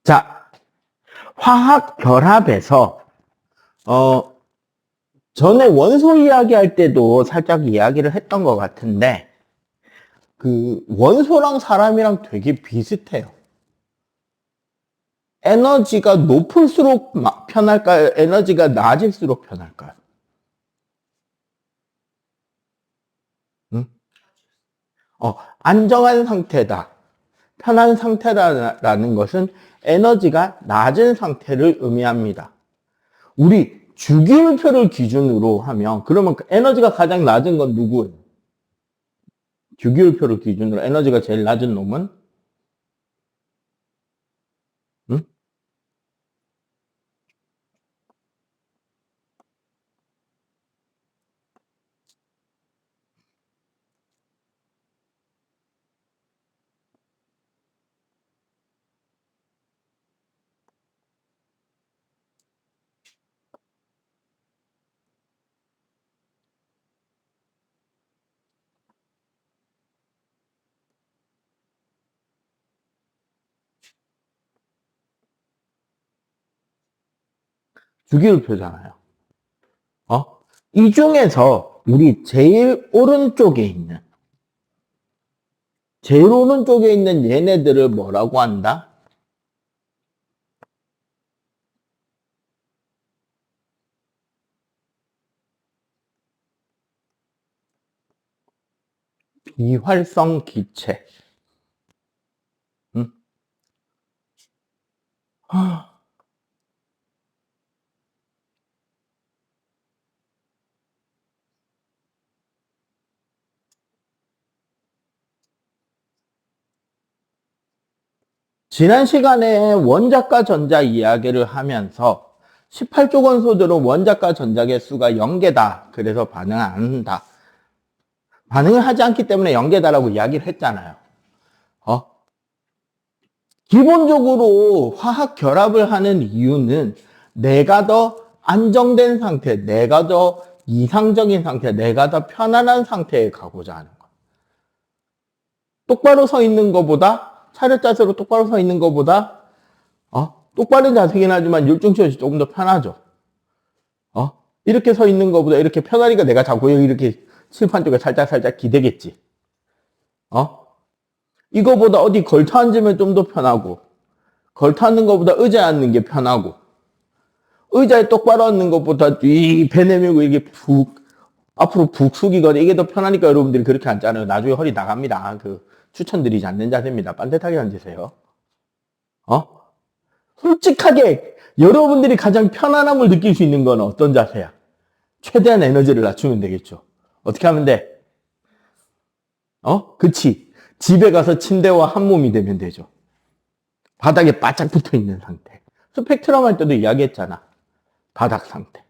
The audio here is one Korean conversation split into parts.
자, 화학 결합에서 전에 원소 이야기할 때도 살짝 이야기를 했던 것 같은데 그 원소랑 사람이랑 되게 비슷해요. 에너지가 높을수록 편할까요? 에너지가 낮을수록 편할까요? 응? 안정한 상태다. 편한 상태라는 것은 에너지가 낮은 상태를 의미합니다. 우리 주기율표를 기준으로 하면 그러면 에너지가 가장 낮은 건 누구예요? 주기율표를 기준으로 에너지가 제일 낮은 놈은? 응? 주기율표잖아요. 이 중에서 우리 제일 오른쪽에 있는 얘네들을 뭐라고 한다? 비활성 기체. 응? 지난 시간에 원자과 전자 이야기를 하면서 18조 원소들은 원자과 전자 개수가 0개다. 그래서 반응을 안 한다. 반응을 하지 않기 때문에 0개다라고 이야기를 했잖아요. 기본적으로 화학 결합을 하는 이유는 내가 더 안정된 상태, 내가 더 이상적인 상태, 내가 더 편안한 상태에 가고자 하는 거예요. 똑바로 서 있는 것보다, 차렷 자세로 똑바로 서 있는 것보다, 똑바른 자세긴 하지만 율중치옷이 조금 더 편하죠. 이렇게 서 있는 것보다 이렇게 편하니까 내가 자꾸 이렇게 칠판 쪽에 살짝 기대겠지. 이거보다 어디 걸터 앉으면 좀 더 편하고, 걸터 앉는 것보다 의자에 앉는 게 편하고, 의자에 똑바로 앉는 것보다 배 내밀고 이게 앞으로 푹 숙이거나 이게 더 편하니까 여러분들이 그렇게 앉잖아요. 나중에 허리 나갑니다. 추천드리지 않는 자세입니다. 반듯하게 앉으세요. 솔직하게 여러분들이 가장 편안함을 느낄 수 있는 건 어떤 자세야? 최대한 에너지를 낮추면 되겠죠. 어떻게 하면 돼? 그치. 집에 가서 침대와 한 몸이 되면 되죠. 바닥에 바짝 붙어 있는 상태. 스펙트럼 할 때도 이야기했잖아. 바닥 상태.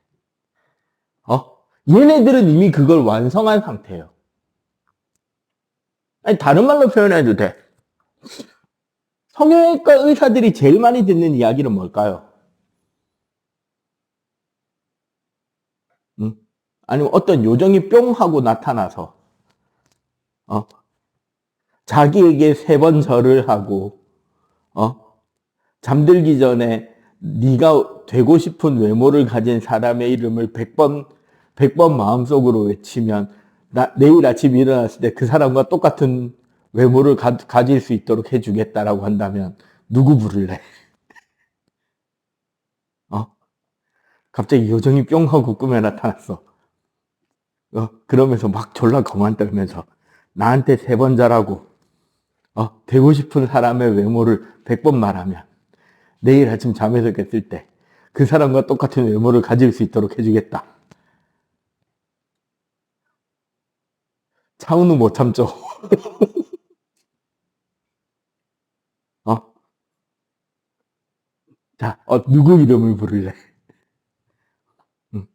얘네들은 이미 그걸 완성한 상태예요. 아니, 다른 말로 표현해도 돼. 성형외과 의사들이 제일 많이 듣는 이야기는 뭘까요? 응? 아니면 어떤 요정이 뿅 하고 나타나서 자기에게 3번 절을 하고 잠들기 전에 네가 되고 싶은 외모를 가진 사람의 이름을 100번 마음속으로 외치면 내일 아침 일어났을 때 그 사람과 똑같은 외모를 가질 수 있도록 해주겠다라고 한다면 누구 부를래? 갑자기 요정이 뿅 하고 꿈에 나타났어. 그러면서 막 졸라 거만 떨면서 나한테 3번 잘하고 되고 싶은 사람의 외모를 100번 말하면 내일 아침 잠에서 깼을 때 그 사람과 똑같은 외모를 가질 수 있도록 해주겠다. 차은우 못 참죠. 어? 자, 누구 이름을 부를래? 응.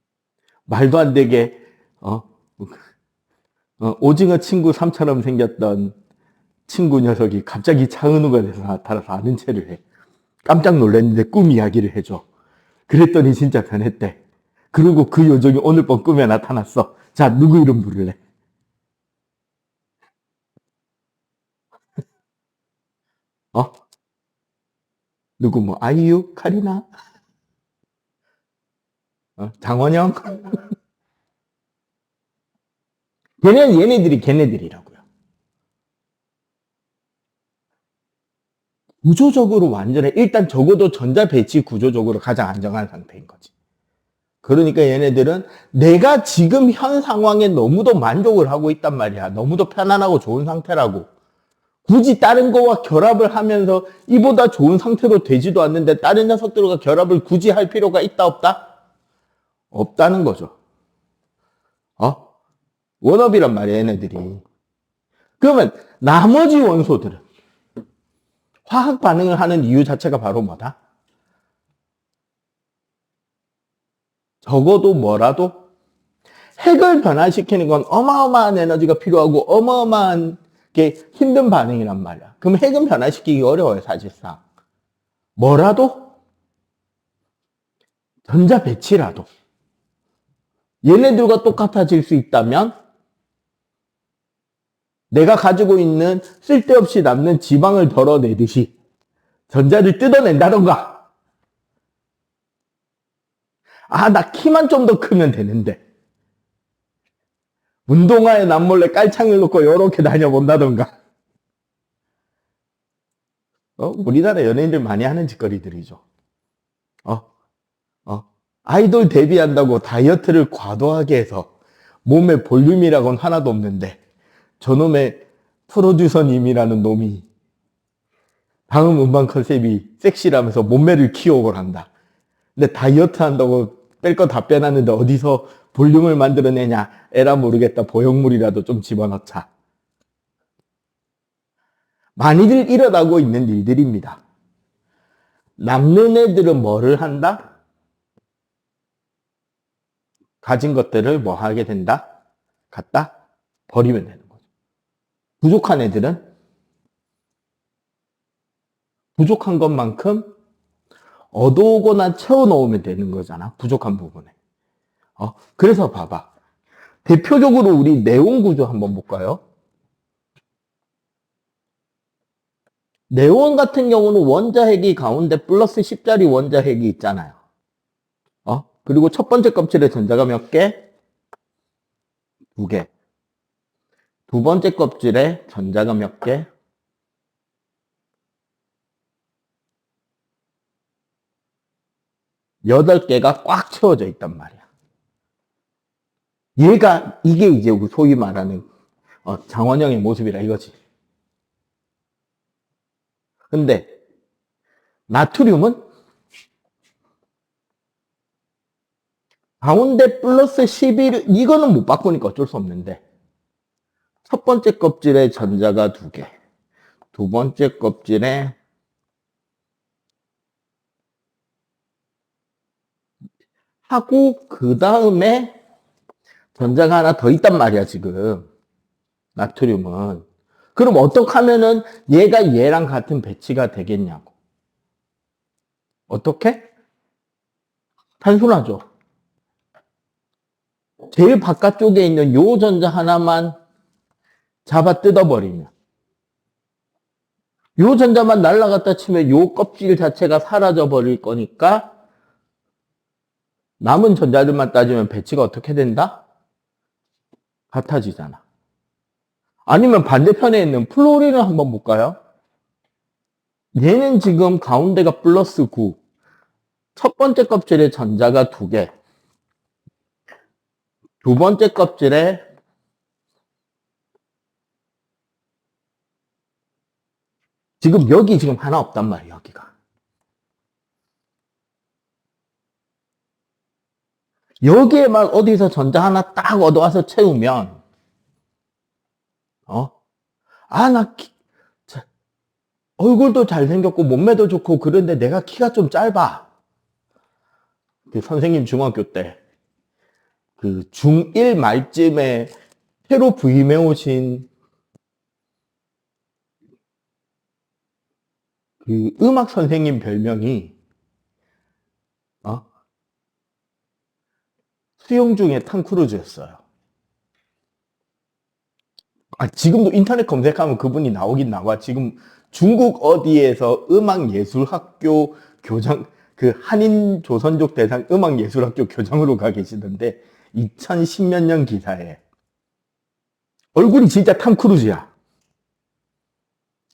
말도 안 되게, 오징어 친구 3처럼 생겼던 친구 녀석이 갑자기 차은우가 돼서 나타나서 아는 체를 해. 깜짝 놀랐는데 꿈 이야기를 해줘. 그랬더니 진짜 변했대. 그리고 그 요정이 오늘 밤 꿈에 나타났어. 자, 누구 이름 부를래? 어? 누구 뭐 아이유, 카리나, 장원영. 얘네들이 걔네들이라고요. 구조적으로 완전해. 일단 적어도 전자 배치 구조적으로 가장 안정한 상태인 거지. 그러니까 얘네들은 내가 지금 현 상황에 너무도 만족을 하고 있단 말이야. 너무도 편안하고 좋은 상태라고. 굳이 다른 거와 결합을 하면서 이보다 좋은 상태로 되지도 않는데 다른 녀석들과 결합을 굳이 할 필요가 있다 없다? 없다는 거죠. 원업이란 말이야, 얘네들이. 그러면 나머지 원소들은 화학 반응을 하는 이유 자체가 바로 뭐다? 적어도 뭐라도 핵을 변화시키는 건 어마어마한 에너지가 필요하고 어마어마한 게 힘든 반응이란 말이야. 그럼 핵은 변화시키기 어려워요, 사실상. 뭐라도 전자 배치라도 얘네들과 똑같아질 수 있다면 내가 가지고 있는 쓸데없이 남는 지방을 덜어내듯이 전자를 뜯어낸다던가. 나 키만 좀 더 크면 되는데. 운동화에 남몰래 깔창을 놓고 요렇게 다녀본다던가. 우리나라 연예인들 많이 하는 짓거리들이죠. 아이돌 데뷔한다고 다이어트를 과도하게 해서 몸에 볼륨이라고는 하나도 없는데 저놈의 프로듀서님이라는 놈이 다음 음반 컨셉이 섹시라면서 몸매를 키워오걸 한다. 근데 다이어트 한다고 뺄 거 다 빼놨는데 어디서 볼륨을 만들어내냐? 에라 모르겠다. 보형물이라도 좀 집어넣자. 많이들 일어나고 있는 일들입니다. 남는 애들은 뭐를 한다? 가진 것들을 뭐 하게 된다? 갖다 버리면 되는 거죠. 부족한 애들은 부족한 것만큼 얻어오거나 채워넣으면 되는 거잖아. 부족한 부분에. 그래서 봐봐. 대표적으로 우리 네온 구조 한번 볼까요? 네온 같은 경우는 원자핵이 가운데 플러스 10짜리 원자핵이 있잖아요. 그리고 첫 번째 껍질에 전자가 몇 개? 2개. 두 번째 껍질에 전자가 몇 개? 8개가 꽉 채워져 있단 말이야. 이게 이제 우리 소위 말하는 장원영의 모습이라 이거지. 근데 나트륨은 가운데 플러스 11, 이거는 못 바꾸니까 어쩔 수 없는데 첫 번째 껍질에 전자가 2개, 두 번째 껍질에 하고 그 다음에 전자가 하나 더 있단 말이야 지금 나트륨은. 그럼 어떻게 하면은 얘가 얘랑 같은 배치가 되겠냐고. 어떻게? 단순하죠. 제일 바깥쪽에 있는 요 전자 하나만 잡아 뜯어버리면 요 전자만 날아갔다 치면 요 껍질 자체가 사라져 버릴 거니까 남은 전자들만 따지면 배치가 어떻게 된다? 같아지잖아. 아니면 반대편에 있는 플로린을 한번 볼까요? 얘는 지금 가운데가 플러스 9. 첫 번째 껍질에 전자가 2개. 두 번째 껍질에 지금 여기 지금 하나 없단 말이에요, 여기가. 여기에만 어디서 전자 하나 딱 얻어와서 채우면, 나 얼굴도 잘생겼고 몸매도 좋고 그런데 내가 키가 좀 짧아. 그 선생님 중학교 때 그 중1 말쯤에 새로 부임해 오신 그 음악 선생님 별명이 수영 중에 탐 크루즈였어요. 지금도 인터넷 검색하면 그분이 나오긴 나와. 지금 중국 어디에서 음악예술학교 교장, 그 한인 조선족 대상 음악예술학교 교장으로 가 계시던데 2010몇 년 기사에 얼굴이 진짜 탐 크루즈야.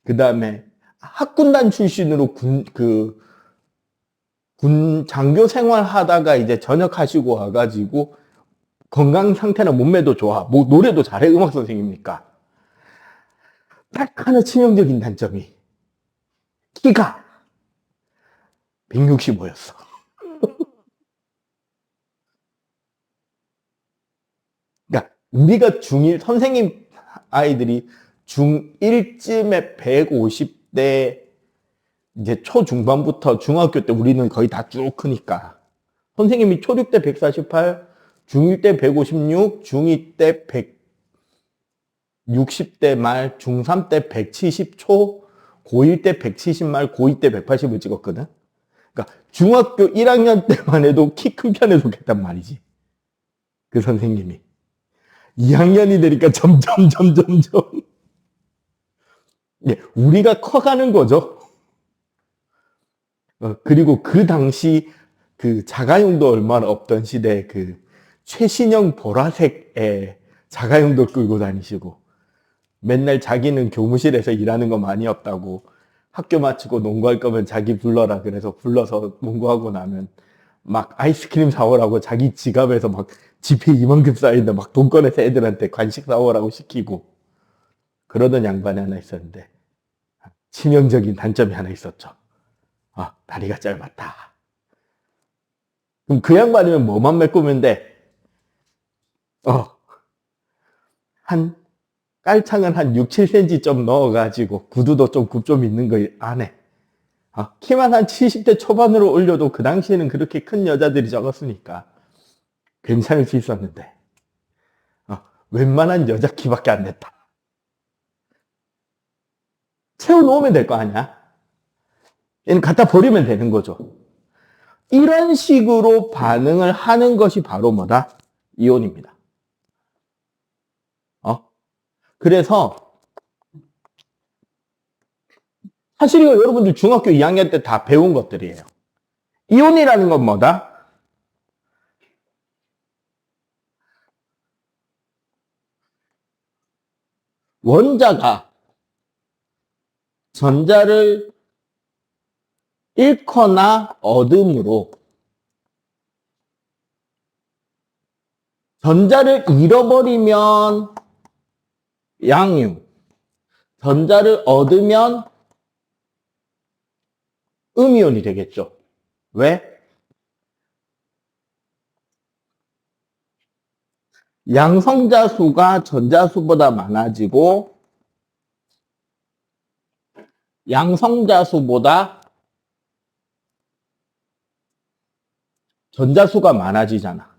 그 다음에 학군단 출신으로 군 장교 생활 하다가 이제 전역하시고 와가지고 건강 상태나 몸매도 좋아. 뭐 노래도 잘해. 음악 선생님이니까. 딱 하나 치명적인 단점이 키가 165였어. 그러니까 우리가 중1 선생님 아이들이 중1쯤에 150대 이제 초중반부터 중학교 때 우리는 거의 다 쭉 크니까 선생님이 초6 때 148, 중1 때 156, 중2 때 160대 말, 중3 때 170초, 고1 때 170 말, 고2 때 180을 찍었거든. 그러니까 중학교 1학년 때만 해도 키 큰 편에 속했단 말이지. 그 선생님이. 2학년이 되니까 점점. 예, 우리가 커가는 거죠. 그리고 그 당시 그 자가용도 얼마나 없던 시대에 그 최신형 보라색의 자가용도 끌고 다니시고 맨날 자기는 교무실에서 일하는 거 많이 없다고 학교 마치고 농구할 거면 자기 불러라 그래서 불러서 농구하고 나면 막 아이스크림 사오라고 자기 지갑에서 막 지폐 이만큼 쌓이는데 막 돈 꺼내서 애들한테 간식 사오라고 시키고 그러던 양반이 하나 있었는데 치명적인 단점이 하나 있었죠. 다리가 짧았다. 그럼 그 양반이면 뭐만 메꾸면 돼? 한 깔창은 한 6, 7cm 좀 넣어가지고 구두도 좀 굽 좀 있는 거 안에 키만 한 70대 초반으로 올려도 그 당시에는 그렇게 큰 여자들이 적었으니까 괜찮을 수 있었는데 웬만한 여자 키밖에 안 됐다. 채워놓으면 될 거 아니야? 얘는 갖다 버리면 되는 거죠. 이런 식으로 반응을 하는 것이 바로 뭐다? 이온입니다. 그래서 사실 이거 여러분들 중학교 2학년 때 다 배운 것들이에요. 이온이라는 건 뭐다? 원자가 전자를 잃거나 얻음으로 전자를 잃어버리면 양유, 전자를 얻으면 음이온이 되겠죠. 왜? 양성자 수가 전자 수보다 많아지고 양성자 수보다 전자 수가 많아지잖아.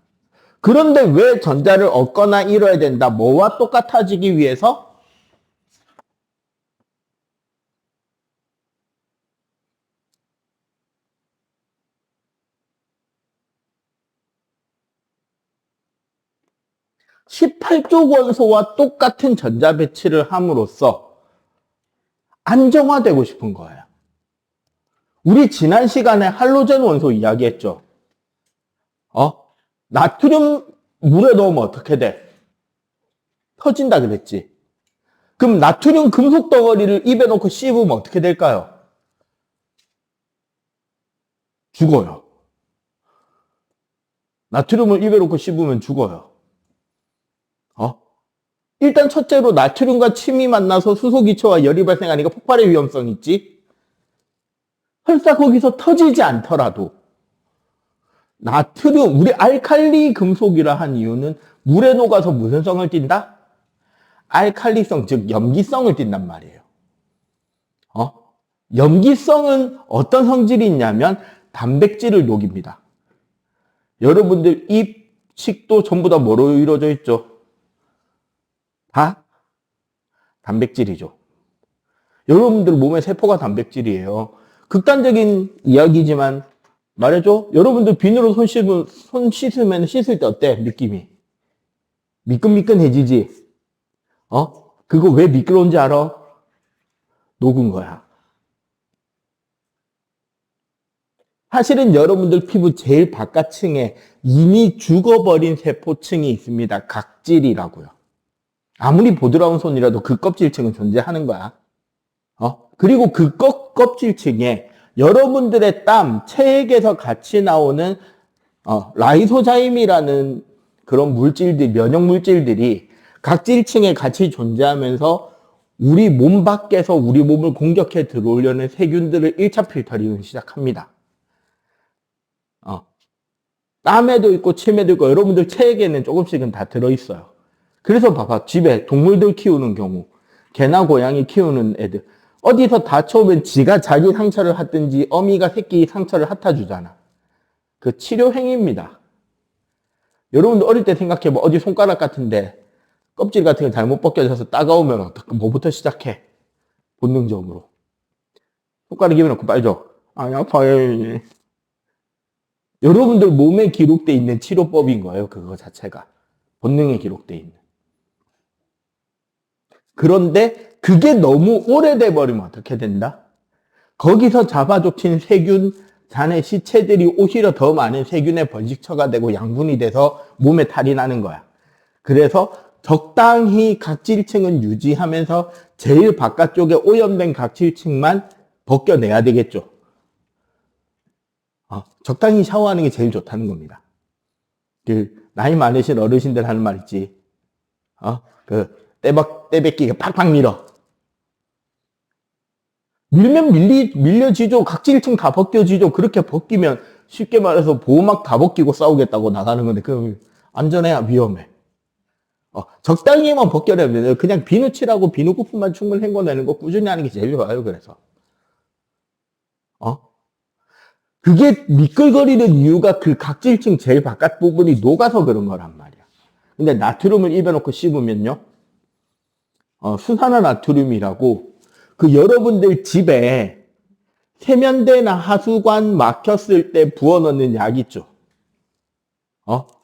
그런데 왜 전자를 얻거나 잃어야 된다? 뭐와 똑같아지기 위해서? (18쪽) 원소와 똑같은 전자 배치를 함으로써 안정화되고 싶은 거예요. 우리 지난 시간에 할로젠 원소 이야기했죠. 나트륨 물에 넣으면 어떻게 돼? 터진다 그랬지. 그럼 나트륨 금속 덩어리를 입에 넣고 씹으면 어떻게 될까요? 죽어요. 나트륨을 입에 넣고 씹으면 죽어요. 일단 첫째로 나트륨과 침이 만나서 수소기초와 열이 발생하니까 폭발의 위험성이 있지. 설사 거기서 터지지 않더라도 나트륨, 우리 알칼리 금속이라 한 이유는 물에 녹아서 무슨 성을 띈다? 알칼리성, 즉 염기성을 띈단 말이에요. 염기성은 어떤 성질이 있냐면 단백질을 녹입니다. 여러분들 입, 식도 전부 다 뭐로 이루어져 있죠? 다 단백질이죠. 여러분들 몸의 세포가 단백질이에요. 극단적인 이야기지만 말해줘. 여러분들 비누로 손 씻으면 씻을 때 어때? 느낌이 미끈미끈해지지. 그거 왜 미끄러운지 알아? 녹은 거야. 사실은 여러분들 피부 제일 바깥층에 이미 죽어버린 세포층이 있습니다. 각질이라고요. 아무리 부드러운 손이라도 그 껍질층은 존재하는 거야. 그리고 그 껍질층에 여러분들의 땀, 체액에서 같이 나오는 라이소자임이라는 그런 물질들, 면역 물질들이 각질층에 같이 존재하면서 우리 몸 밖에서 우리 몸을 공격해 들어오려는 세균들을 1차 필터링을 시작합니다. 땀에도 있고 침에도 있고 여러분들 체액에는 조금씩은 다 들어있어요. 그래서 봐봐, 집에 동물들 키우는 경우, 개나 고양이 키우는 애들 어디서 다쳐오면 지가 자기 상처를 핫든지 어미가 새끼 상처를 핥아주잖아. 그 치료행위입니다. 여러분들 어릴 때 생각해봐. 어디 손가락 같은데 껍질 같은 게 잘못 벗겨져서 따가우면 뭐부터 시작해? 본능적으로. 손가락 입에 넣고 빨죠. 아파요. 여러분들 몸에 기록되어 있는 치료법인 거예요. 그거 자체가. 본능에 기록되어 있는. 그런데 그게 너무 오래돼 버리면 어떻게 된다? 거기서 잡아족친 세균, 자네 시체들이 오히려 더 많은 세균의 번식처가 되고 양분이 돼서 몸에 탈이 나는 거야. 그래서 적당히 각질층은 유지하면서 제일 바깥쪽에 오염된 각질층만 벗겨내야 되겠죠. 적당히 샤워하는 게 제일 좋다는 겁니다. 나이 많으신 어르신들 하는 말 있지. 떼뱉기가 팍팍 밀어. 밀면 밀려지죠. 각질층 다 벗겨지죠. 그렇게 벗기면 쉽게 말해서 보호막 다 벗기고 싸우겠다고 나가는 건데 그럼 안전해? 위험해? 적당히만 벗겨내면 그냥 비누 칠하고 비누 거품만 충분히 헹궈내는 거 꾸준히 하는 게 제일 좋아요. 그래서 그게 미끌거리는 이유가 그 각질층 제일 바깥 부분이 녹아서 그런 거란 말이야. 근데 나트륨을 입에 넣고 씹으면요, 수산화나트륨이라고 그 여러분들 집에 세면대나 하수관 막혔을 때 부어넣는 약 있죠.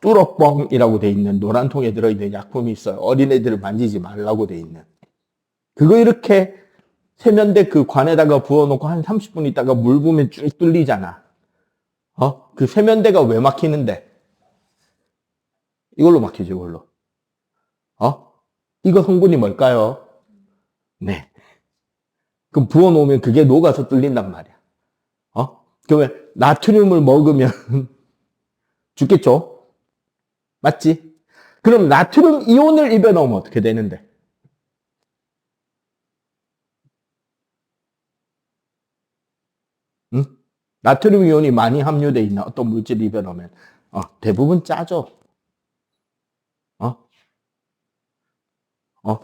뚜러뻥이라고 돼 있는 노란 통에 들어있는 약품이 있어요. 어린애들을 만지지 말라고 돼 있는. 그거 이렇게 세면대 그 관에다가 부어놓고 한 30분 있다가 물 부으면 쭉 뚫리잖아. 그 세면대가 왜 막히는데? 이걸로 막히죠, 이걸로. 이거 성분이 뭘까요? 네. 그럼 부어놓으면 그게 녹아서 뚫린단 말이야. 그러면 나트륨을 먹으면 죽겠죠? 맞지? 그럼 나트륨 이온을 입에 넣으면 어떻게 되는데? 응? 나트륨 이온이 많이 함유되어 있는 어떤 물질을 입에 넣으면 대부분 짜죠.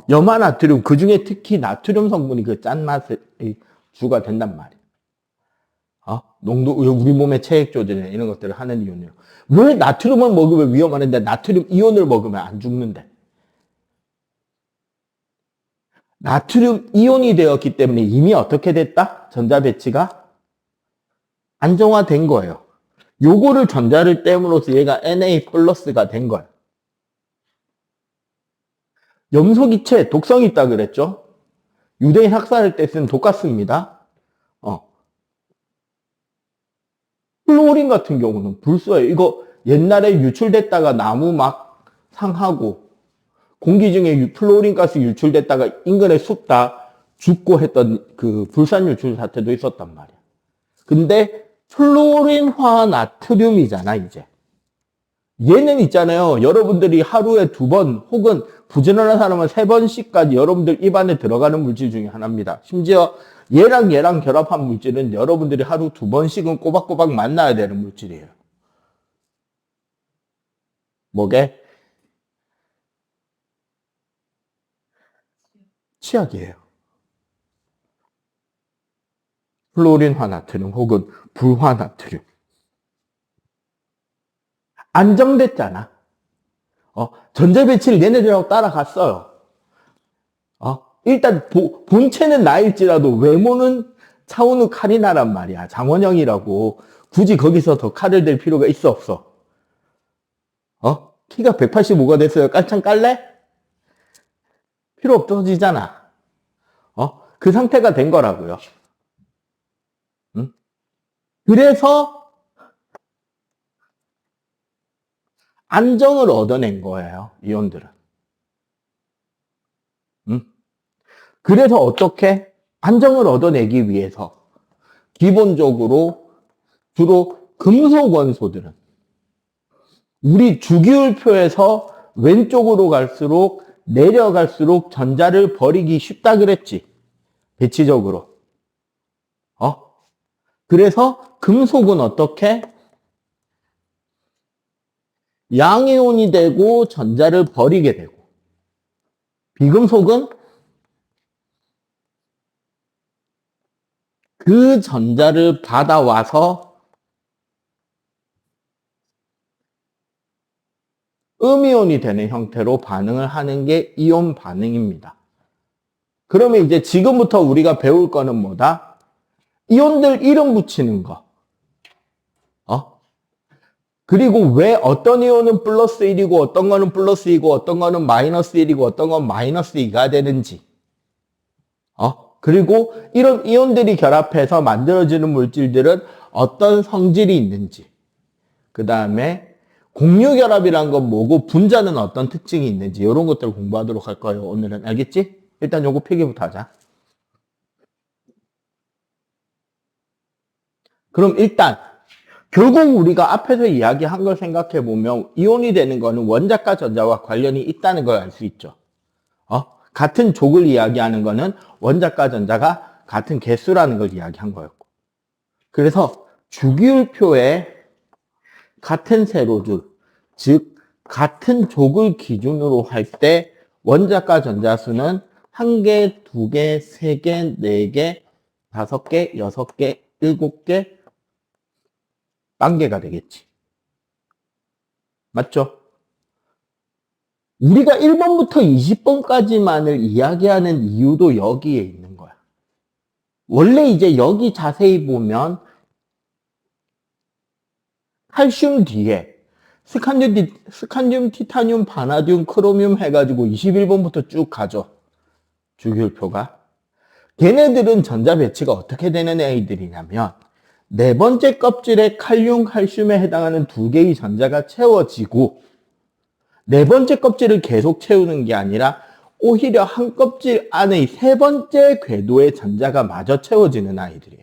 염화나트륨, 그 중에 특히 나트륨 성분이 그 짠맛의 주가 된단 말이에요. 농도, 우리 몸의 체액 조절이나 이런 것들을 하는 이유는. 왜 나트륨을 먹으면 위험하는데 나트륨 이온을 먹으면 안 죽는데? 나트륨 이온이 되었기 때문에 이미 어떻게 됐다? 전자 배치가 안정화된 거예요. 요거를 전자를 떼므로써 얘가 Na 플러스가 된 거예요. 염소기체 독성이 있다 그랬죠? 유대인 학살할 때 쓴 독가스입니다. 플로린 같은 경우는 불소예요. 이거 옛날에 유출됐다가 나무 막 상하고 공기 중에 플로린 가스 유출됐다가 인근의 숲 다 죽고 했던 그 불산 유출 사태도 있었단 말이야. 근데 플로린화 나트륨이잖아, 이제. 얘는 있잖아요. 여러분들이 하루에 2번 혹은 부지런한 사람은 3번씩까지 여러분들 입안에 들어가는 물질 중에 하나입니다. 심지어 얘랑 결합한 물질은 여러분들이 하루 2번씩은 꼬박꼬박 만나야 되는 물질이에요. 뭐게? 치약이에요. 플로린화 나트륨 혹은 불화 나트륨. 안정됐잖아. 전자 배치를 얘네들하고 따라갔어요. 일단 본체는 나일지라도 외모는 차은우 카리나란 말이야. 장원영이라고. 굳이 거기서 더 칼을 댈 필요가 있어 없어? 키가 185가 됐어요. 깐창 깔래? 필요 없어지잖아. 그 상태가 된 거라고요. 응? 그래서 안정을 얻어낸 거예요. 이온들은. 그래서 어떻게? 안정을 얻어내기 위해서 기본적으로 주로 금속 원소들은 우리 주기율표에서 왼쪽으로 갈수록 내려갈수록 전자를 버리기 쉽다 그랬지. 배치적으로. 그래서 금속은 어떻게? 양이온이 되고 전자를 버리게 되고 비금속은 그 전자를 받아와서 음이온이 되는 형태로 반응을 하는 게 이온 반응입니다. 그러면 이제 지금부터 우리가 배울 거는 뭐다? 이온들 이름 붙이는 거. 그리고 왜 어떤 이온은 플러스 1이고 어떤 거는 플러스 2고 어떤 거는 마이너스 1이고 어떤 건 마이너스 2가 되는지. 그리고 이런 이온들이 결합해서 만들어지는 물질들은 어떤 성질이 있는지. 그 다음에 공유결합이란 건 뭐고 분자는 어떤 특징이 있는지 이런 것들을 공부하도록 할 거예요. 오늘은. 알겠지? 일단 요거 필기부터 하자. 그럼 일단 결국 우리가 앞에서 이야기한 걸 생각해 보면 이온이 되는 거는 원자과 전자와 관련이 있다는 걸 알 수 있죠. 같은 족을 이야기하는 거는 원자과 전자가 같은 개수라는 걸 이야기한 거였고. 그래서 주기율표에 같은 세로줄, 즉 같은 족을 기준으로 할 때 원자과 전자 수는 1개, 2개, 3개, 4개, 5개, 6개, 7개, 1개가 되겠지. 맞죠? 우리가 1번부터 20번까지만을 이야기하는 이유도 여기에 있는 거야. 원래 이제 여기 자세히 보면 칼슘 뒤에 스칸듐, 티타늄, 바나듐, 크로뮴 해가지고 21번부터 쭉 가죠. 주기율표가. 걔네들은 전자 배치가 어떻게 되는 애들이냐면 네 번째 껍질에 칼륨, 칼슘에 해당하는 2개의 전자가 채워지고 네 번째 껍질을 계속 채우는 게 아니라 오히려 한 껍질 안의 세 번째 궤도의 전자가 마저 채워지는 아이들이에요.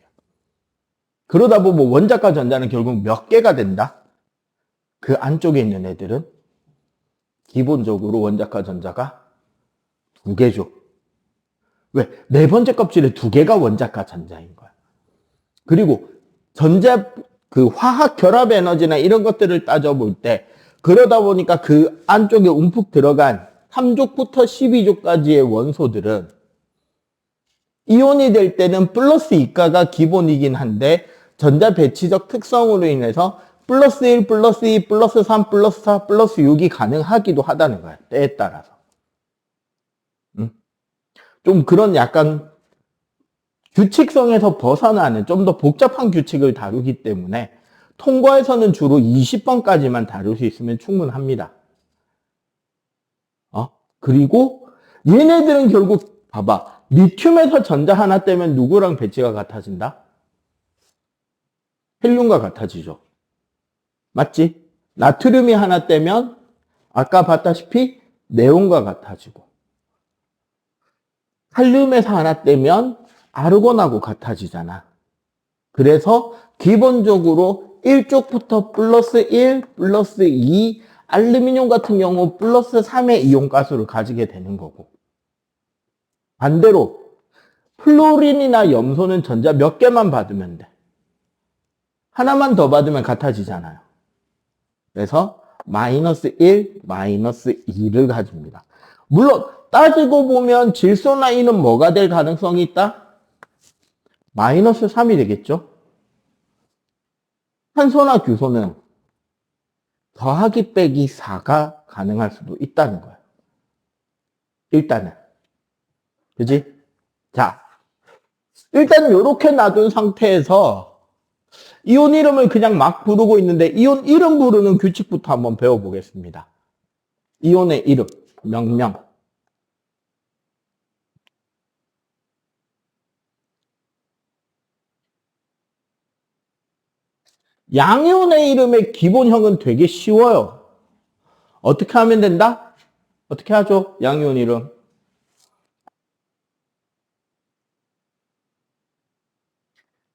그러다 보면 원자과 전자는 결국 몇 개가 된다? 그 안쪽에 있는 애들은 기본적으로 원자과 전자가 2개죠. 왜? 네 번째 껍질에 2개가 원자과 전자인 거야. 그리고 전자, 그 화학 결합 에너지나 이런 것들을 따져볼 때 그러다 보니까 그 안쪽에 움푹 들어간 3족부터 12족까지의 원소들은 이온이 될 때는 플러스 이가가 기본이긴 한데 전자 배치적 특성으로 인해서 플러스 1, 플러스 2, 플러스 3, 플러스 4, 플러스 6이 가능하기도 하다는 거야. 때에 따라서. 좀 그런 약간 규칙성에서 벗어나는 좀 더 복잡한 규칙을 다루기 때문에 통과에서는 주로 20번까지만 다룰 수 있으면 충분합니다. 그리고 얘네들은 결국 봐봐. 리튬에서 전자 하나 떼면 누구랑 배치가 같아진다? 헬륨과 같아지죠. 맞지? 나트륨이 하나 떼면 아까 봤다시피 네온과 같아지고 칼륨에서 하나 떼면 아르곤하고 같아지잖아. 그래서 기본적으로 1쪽부터 플러스 1, 플러스 2, 알루미늄 같은 경우 플러스 3의 이온가스를 가지게 되는 거고 반대로 플로린이나 염소는 전자 몇 개만 받으면 돼. 하나만 더 받으면 같아지잖아요. 그래서 마이너스 1, 마이너스 2를 가집니다. 물론 따지고 보면 질소나 이는 뭐가 될 가능성이 있다? 마이너스 3이 되겠죠? 탄소나 규소는 더하기 빼기 4가 가능할 수도 있다는 거예요. 일단은. 그지? 자, 일단 이렇게 놔둔 상태에서 이온 이름을 그냥 막 부르고 있는데 이온 이름 부르는 규칙부터 한번 배워보겠습니다. 이온의 이름, 명명. 양이온의 이름의 기본형은 되게 쉬워요. 어떻게 하면 된다? 어떻게 하죠? 양이온 이름.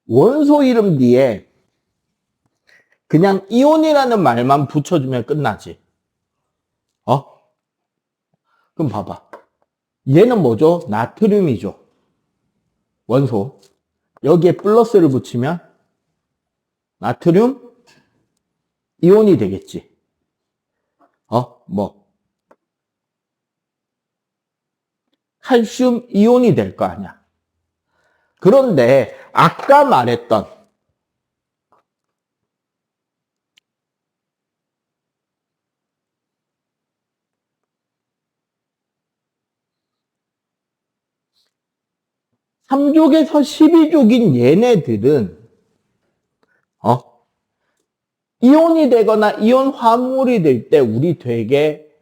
원소 이름 뒤에 그냥 이온이라는 말만 붙여주면 끝나지. 그럼 봐봐. 얘는 뭐죠? 나트륨이죠. 원소. 여기에 플러스를 붙이면 나트륨 이온이 되겠지. 칼슘 이온이 될 거 아니야. 그런데 아까 말했던 (3족에서) (12족인) 얘네들은 이온이 되거나 이온 화물이 될 때 우리 되게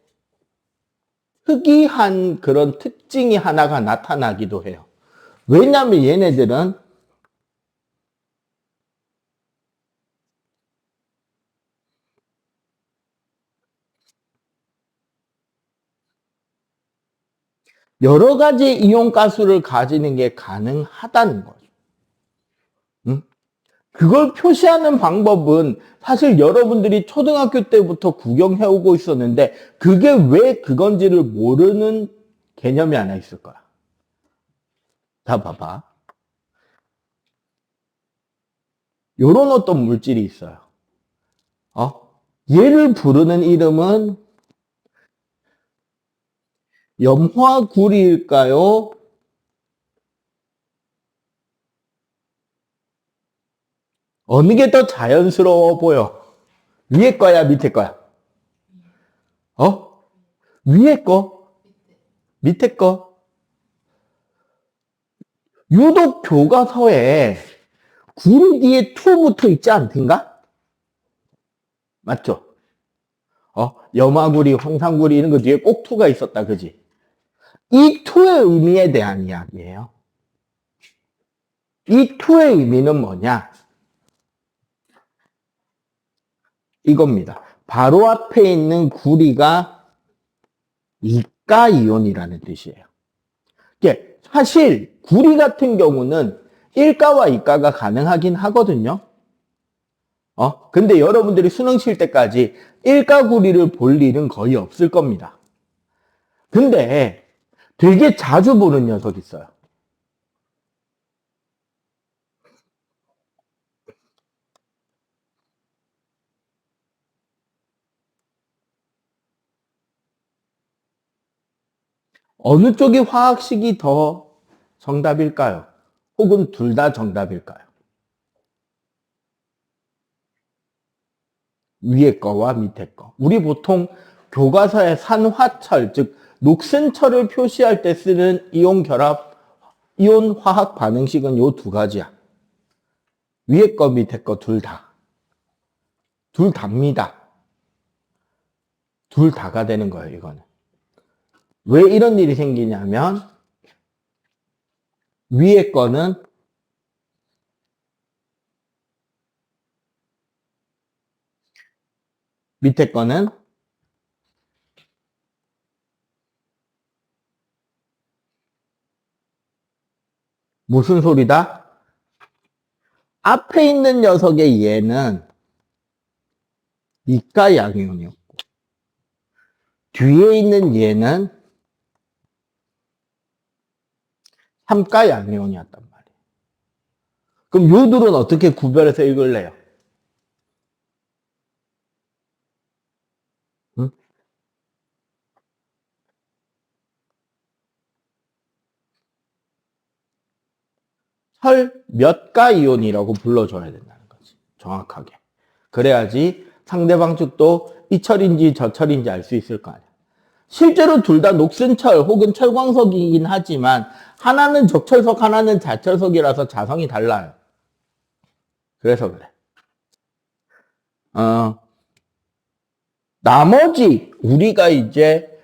특이한 그런 특징이 하나가 나타나기도 해요. 왜냐하면 얘네들은 여러 가지 이온 가수를 가지는 게 가능하다는 거죠. 응? 그걸 표시하는 방법은 사실 여러분들이 초등학교 때부터 구경해오고 있었는데 그게 왜 그건지를 모르는 개념이 하나 있을 거야. 자, 봐봐. 요런 어떤 물질이 있어요. 얘를 부르는 이름은 염화구리일까요? 어느 게 더 자연스러워 보여? 위에 거야, 밑에 거야? 위에 거? 밑에 거? 유독 교과서에 구리 뒤에 투 붙어 있지 않든가? 맞죠? 염화구리, 황산구리 이런 거 뒤에 꼭 투가 있었다, 그지? 이 투의 의미에 대한 이야기예요. 이 투의 의미는 뭐냐? 이겁니다. 바로 앞에 있는 구리가 이가이온이라는 뜻이에요. 사실 구리 같은 경우는 1가와 2가가 가능하긴 하거든요. 근데 여러분들이 수능 칠 때까지 1가 구리를 볼 일은 거의 없을 겁니다. 근데 되게 자주 보는 녀석이 있어요. 어느 쪽이 화학식이 더 정답일까요? 혹은 둘 다 정답일까요? 위에 거와 밑에 거. 우리 보통 교과서에 산화철, 즉 녹슨철을 표시할 때 쓰는 이온 결합, 이온 화학 반응식은 요 두 가지야. 위에 거, 밑에 거 둘 다. 둘 다입니다. 둘 다가 되는 거예요, 이거는. 왜 이런 일이 생기냐면 위에 거는 밑에 거는 무슨 소리다? 앞에 있는 녀석의 얘는 이가 양이온이었고 뒤에 있는 얘는 3가 양이온이었단 말이에요. 그럼 요 둘은 어떻게 구별해서 읽을래요? 응? 철 몇 가 이온이라고 불러줘야 된다는 거지. 정확하게. 그래야지 상대방 측도 이 철인지 저 철인지 알 수 있을 거 아니야. 실제로 둘 다 녹슨철 혹은 철광석이긴 하지만 하나는 적철석, 하나는 자철석이라서 자성이 달라요. 그래서 그래. 나머지 우리가 이제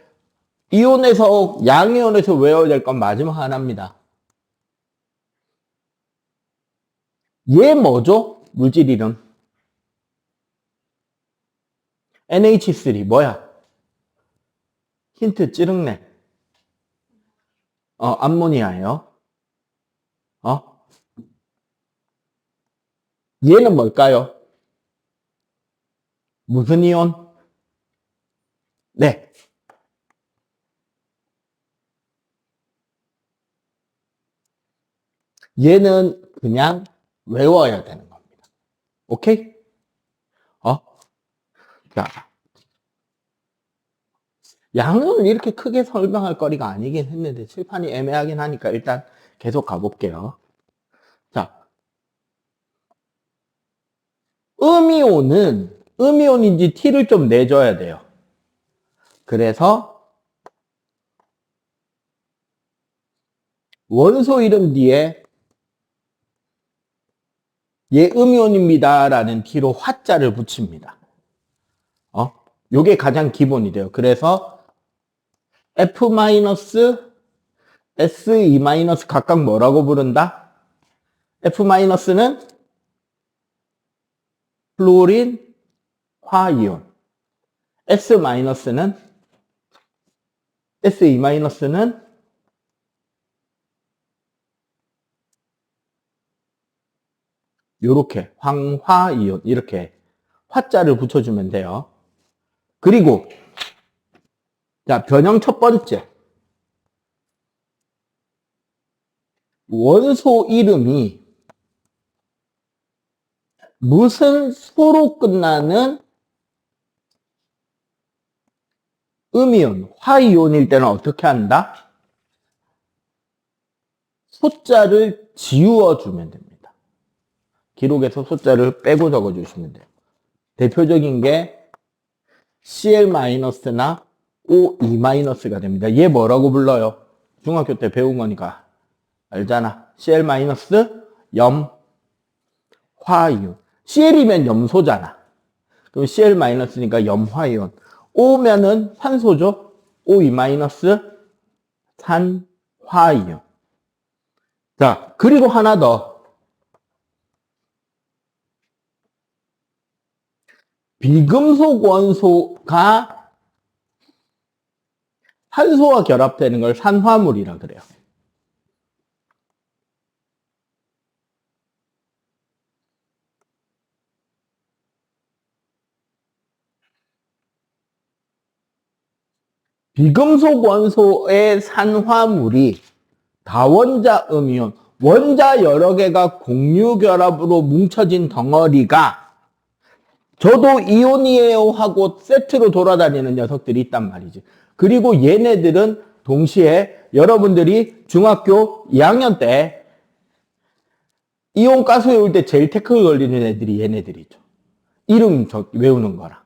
이온에서 양이온에서 외워야 될 건 마지막 하나입니다. 얘 뭐죠? 물질 이름. NH3 뭐야? 힌트 찌릉내. 암모니아예요. 얘는 뭘까요? 무슨 이온? 네. 얘는 그냥 외워야 되는 겁니다. 오케이? 자, 양은 이렇게 크게 설명할 거리가 아니긴 했는데 칠판이 애매하긴 하니까 일단 계속 가볼게요. 자, 음이온인지 T를 좀 내줘야 돼요. 그래서 원소 이름 뒤에 얘 음이온입니다 라는 T로 화자를 붙입니다. 요게 가장 기본이 돼요. 그래서 F-, SE- 각각 뭐라고 부른다? F-는 플루린 화이온, S-는 SE-는 요렇게 황화이온 이렇게 화자를 붙여주면 돼요. 그리고 자, 변형 첫 번째. 원소 이름이 무슨 소로 끝나는 음이온, 화이온일 때는 어떻게 한다? 소자를 지워주면 됩니다. 기록에서 소자를 빼고 적어주시면 돼요. 대표적인 게 Cl-나 O2-가 됩니다. 얘 뭐라고 불러요? 중학교 때 배운 거니까 알잖아. Cl-, 염화이온. Cl이면 염소잖아. 그럼 Cl-니까 염화이온. O면은 산소죠. O2- 산화이온. 자, 그리고 하나 더. 비금속 원소가 산소와 결합되는 걸 산화물이라 그래요. 비금속 원소의 산화물이 다원자 음이온, 원자 여러 개가 공유 결합으로 뭉쳐진 덩어리가 저도 이온이에요 하고 세트로 돌아다니는 녀석들이 있단 말이지. 그리고 얘네들은 동시에 여러분들이 중학교 2학년 때 이온 가스 외울 때 제일 태클 걸리는 애들이 얘네들이죠. 이름 외우는 거랑.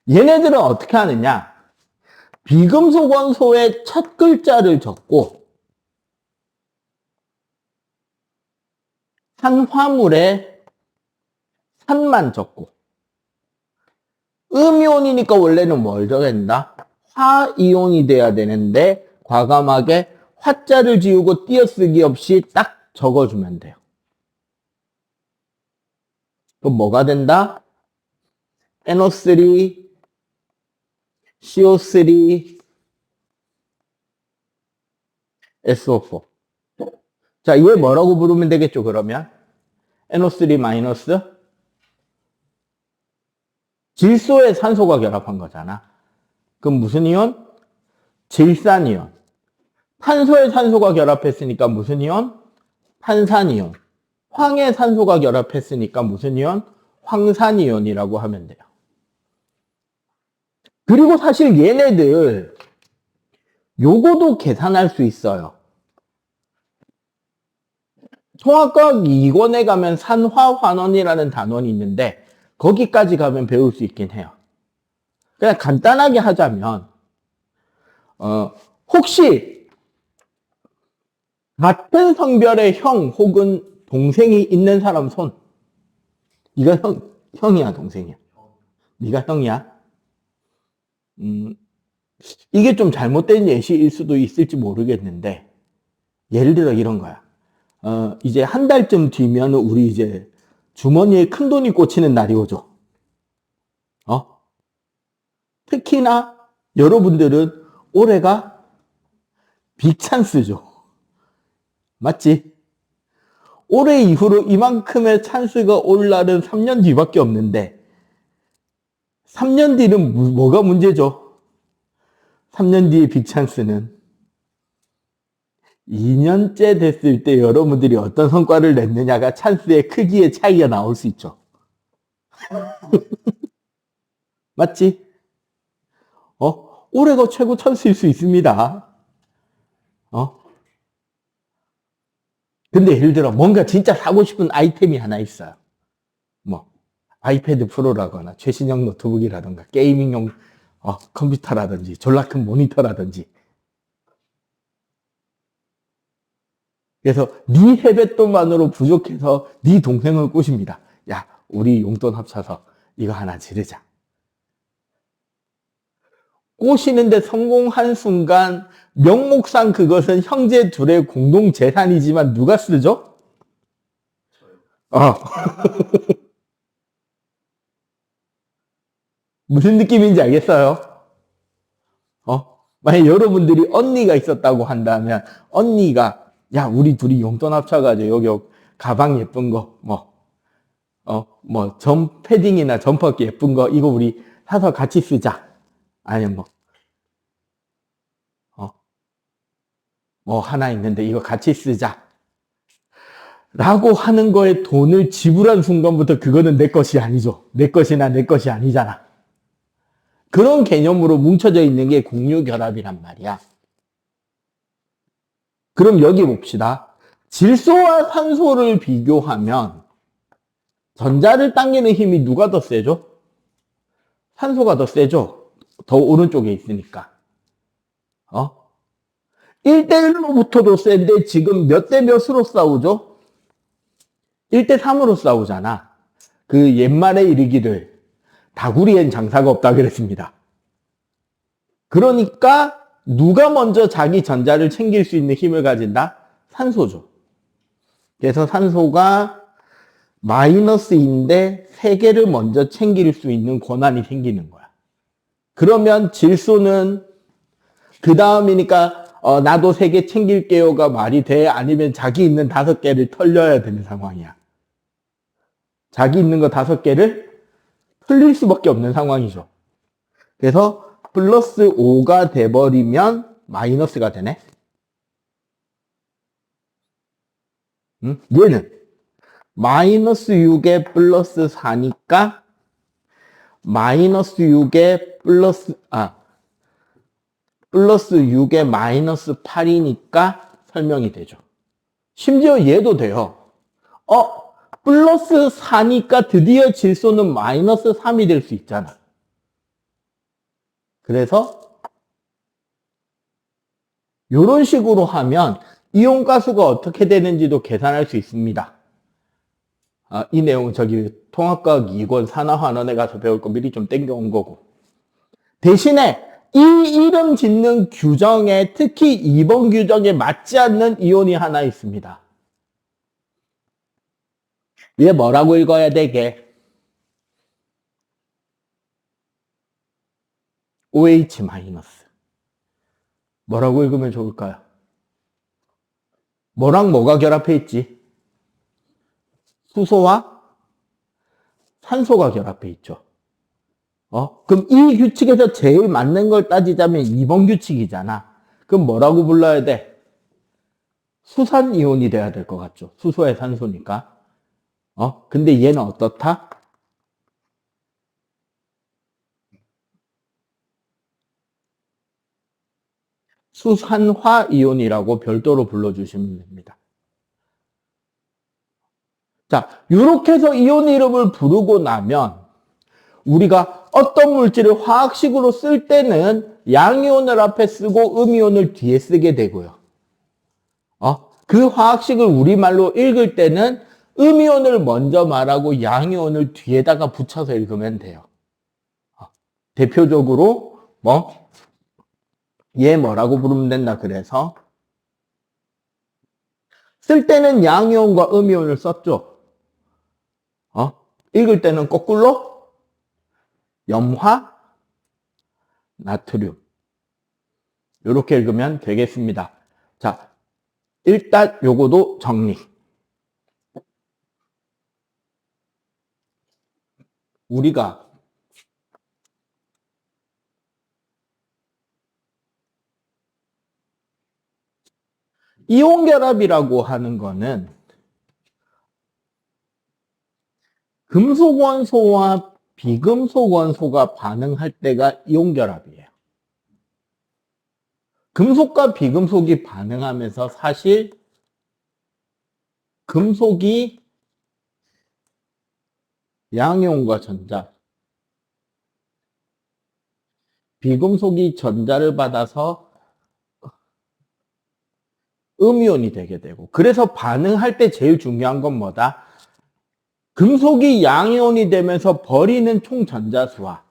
얘네들은 어떻게 하느냐? 비금속 원소의 첫 글자를 적고 산화물에 산만 적고 음이온이니까 원래는 뭘 적는다? 화이온이 돼야 되는데 과감하게 화자를 지우고 띄어쓰기 없이 딱 적어주면 돼요. 그럼 뭐가 된다? NO3, CO3, SO4. 자, 얘 뭐라고 부르면 되겠죠, 그러면? NO3 마이너스 질소에 산소가 결합한 거잖아. 그럼 무슨 이온? 질산이온. 탄소에 산소가 결합했으니까 무슨 이온? 탄산이온. 황에 산소가 결합했으니까 무슨 이온? 황산이온이라고 하면 돼요. 그리고 사실 얘네들 요거도 계산할 수 있어요. 통합과학 2권에 가면 산화환원이라는 단원이 있는데 거기까지 가면 배울 수 있긴 해요. 그냥 간단하게 하자면 혹시 같은 성별의 형 혹은 동생이 있는 사람 손. 네가 형이야, 동생이야? 네가 형이야? 이게 좀 잘못된 예시일 수도 있을지 모르겠는데 예를 들어 이런 거야. 이제 한 달쯤 뒤면 우리 이제 주머니에 큰돈이 꽂히는 날이 오죠. 특히나 여러분들은 올해가 빅찬스죠. 맞지? 올해 이후로 이만큼의 찬스가 올 날은 3년 뒤밖에 없는데 3년 뒤는 뭐가 문제죠? 3년 뒤의 빅찬스는 2년째 됐을 때 여러분들이 어떤 성과를 냈느냐가 찬스의 크기의 차이가 나올 수 있죠. 맞지? 올해가 최고 찬스일 수 있습니다. 근데 예를 들어 뭔가 진짜 사고 싶은 아이템이 하나 있어요. 뭐 아이패드 프로라거나 최신형 노트북이라든가 게이밍용 컴퓨터라든지 졸라 큰 모니터라든지. 그래서 네 세뱃돈만으로 부족해서 네 동생을 꼬십니다. 야, 우리 용돈 합쳐서 이거 하나 지르자. 꼬시는데 성공한 순간 명목상 그것은 형제 둘의 공동 재산이지만 누가 쓰죠? 무슨 느낌인지 알겠어요? 만약 여러분들이 언니가 있었다고 한다면 언니가 야, 우리 둘이 용돈 합쳐가지고 여기 가방 예쁜 거 점 패딩이나 점퍼 예쁜 거 이거 우리 사서 같이 쓰자. 아니면 하나 있는데 이거 같이 쓰자. 라고 하는 거에 돈을 지불한 순간부터 그거는 내 것이 아니죠. 내 것이나 내 것이 아니잖아. 그런 개념으로 뭉쳐져 있는 게 공유결합이란 말이야. 그럼 여기 봅시다. 질소와 산소를 비교하면 전자를 당기는 힘이 누가 더 세죠? 산소가 더 세죠? 더 오른쪽에 있으니까. 1대1로부터도 센데 지금 몇 대 몇으로 싸우죠? 1대3으로 싸우잖아. 그 옛말에 이르기를 다구리엔 장사가 없다 그랬습니다. 그러니까 누가 먼저 자기 전자를 챙길 수 있는 힘을 가진다? 산소죠. 그래서 산소가 마이너스인데 3개를 먼저 챙길 수 있는 권한이 생기는 거야. 그러면 질소는 그 다음이니까 나도 3개 챙길게요가 말이 돼? 아니면 자기 있는 5개를 털려야 되는 상황이야. 자기 있는 거 5개를 털릴 수밖에 없는 상황이죠. 그래서 플러스 5가 돼버리면 마이너스가 되네. 얘는 마이너스 6에 플러스 4니까 마이너스 6에 플러스 6에 마이너스 8이니까 설명이 되죠. 심지어 얘도 돼요. 플러스 4니까 드디어 질소는 마이너스 3이 될 수 있잖아. 그래서 이런 식으로 하면 이온 가수가 어떻게 되는지도 계산할 수 있습니다. 이 내용은 저기 통합과학 2권 산화환원에 가서 배울 거 미리 좀 땡겨온 거고. 대신에 이 이름 짓는 규정에 특히 2번 규정에 맞지 않는 이온이 하나 있습니다. 얘 뭐라고 읽어야 되게? OH-. 뭐라고 읽으면 좋을까요? 뭐랑 뭐가 결합해 있지? 수소와 산소가 결합해 있죠. 그럼 이 규칙에서 제일 맞는 걸 따지자면 2번 규칙이잖아. 그럼 뭐라고 불러야 돼? 수산이온이 돼야 될 것 같죠. 수소의 산소니까. 근데 얘는 어떻다? 수산화이온이라고 별도로 불러주시면 됩니다. 자, 이렇게 해서 이온 이름을 부르고 나면 우리가 어떤 물질을 화학식으로 쓸 때는 양이온을 앞에 쓰고 음이온을 뒤에 쓰게 되고요. 그 화학식을 우리말로 읽을 때는 음이온을 먼저 말하고 양이온을 뒤에다가 붙여서 읽으면 돼요. 대표적으로 얘 뭐라고 부르면 된다 그래서 쓸 때는 양이온과 음이온을 썼죠. 읽을 때는 거꾸로 염화, 나트륨. 이렇게 읽으면 되겠습니다. 자, 일단 요거도 정리. 우리가 이온결합이라고 하는 거는 금속 원소와 비금속 원소가 반응할 때가 이온결합이에요. 금속과 비금속이 반응하면서 사실 금속이 양이온과 전자, 비금속이 전자를 받아서 음이온이 되게 되고, 그래서 반응할 때 제일 중요한 건 뭐다? 금속이 양이온이 되면서 버리는 총 전자수와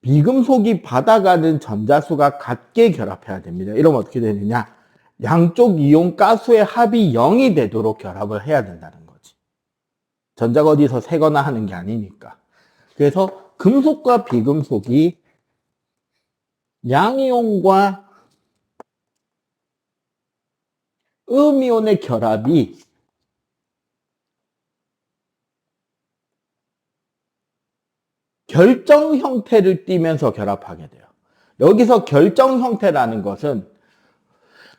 비금속이 받아가는 전자수가 같게 결합해야 됩니다. 이러면 어떻게 되느냐? 양쪽 이온 가수의 합이 0이 되도록 결합을 해야 된다는 거지. 전자가 어디서 새거나 하는 게 아니니까. 그래서 금속과 비금속이 양이온과 음이온의 결합이 결정 형태를 띠면서 결합하게 돼요. 여기서 결정 형태라는 것은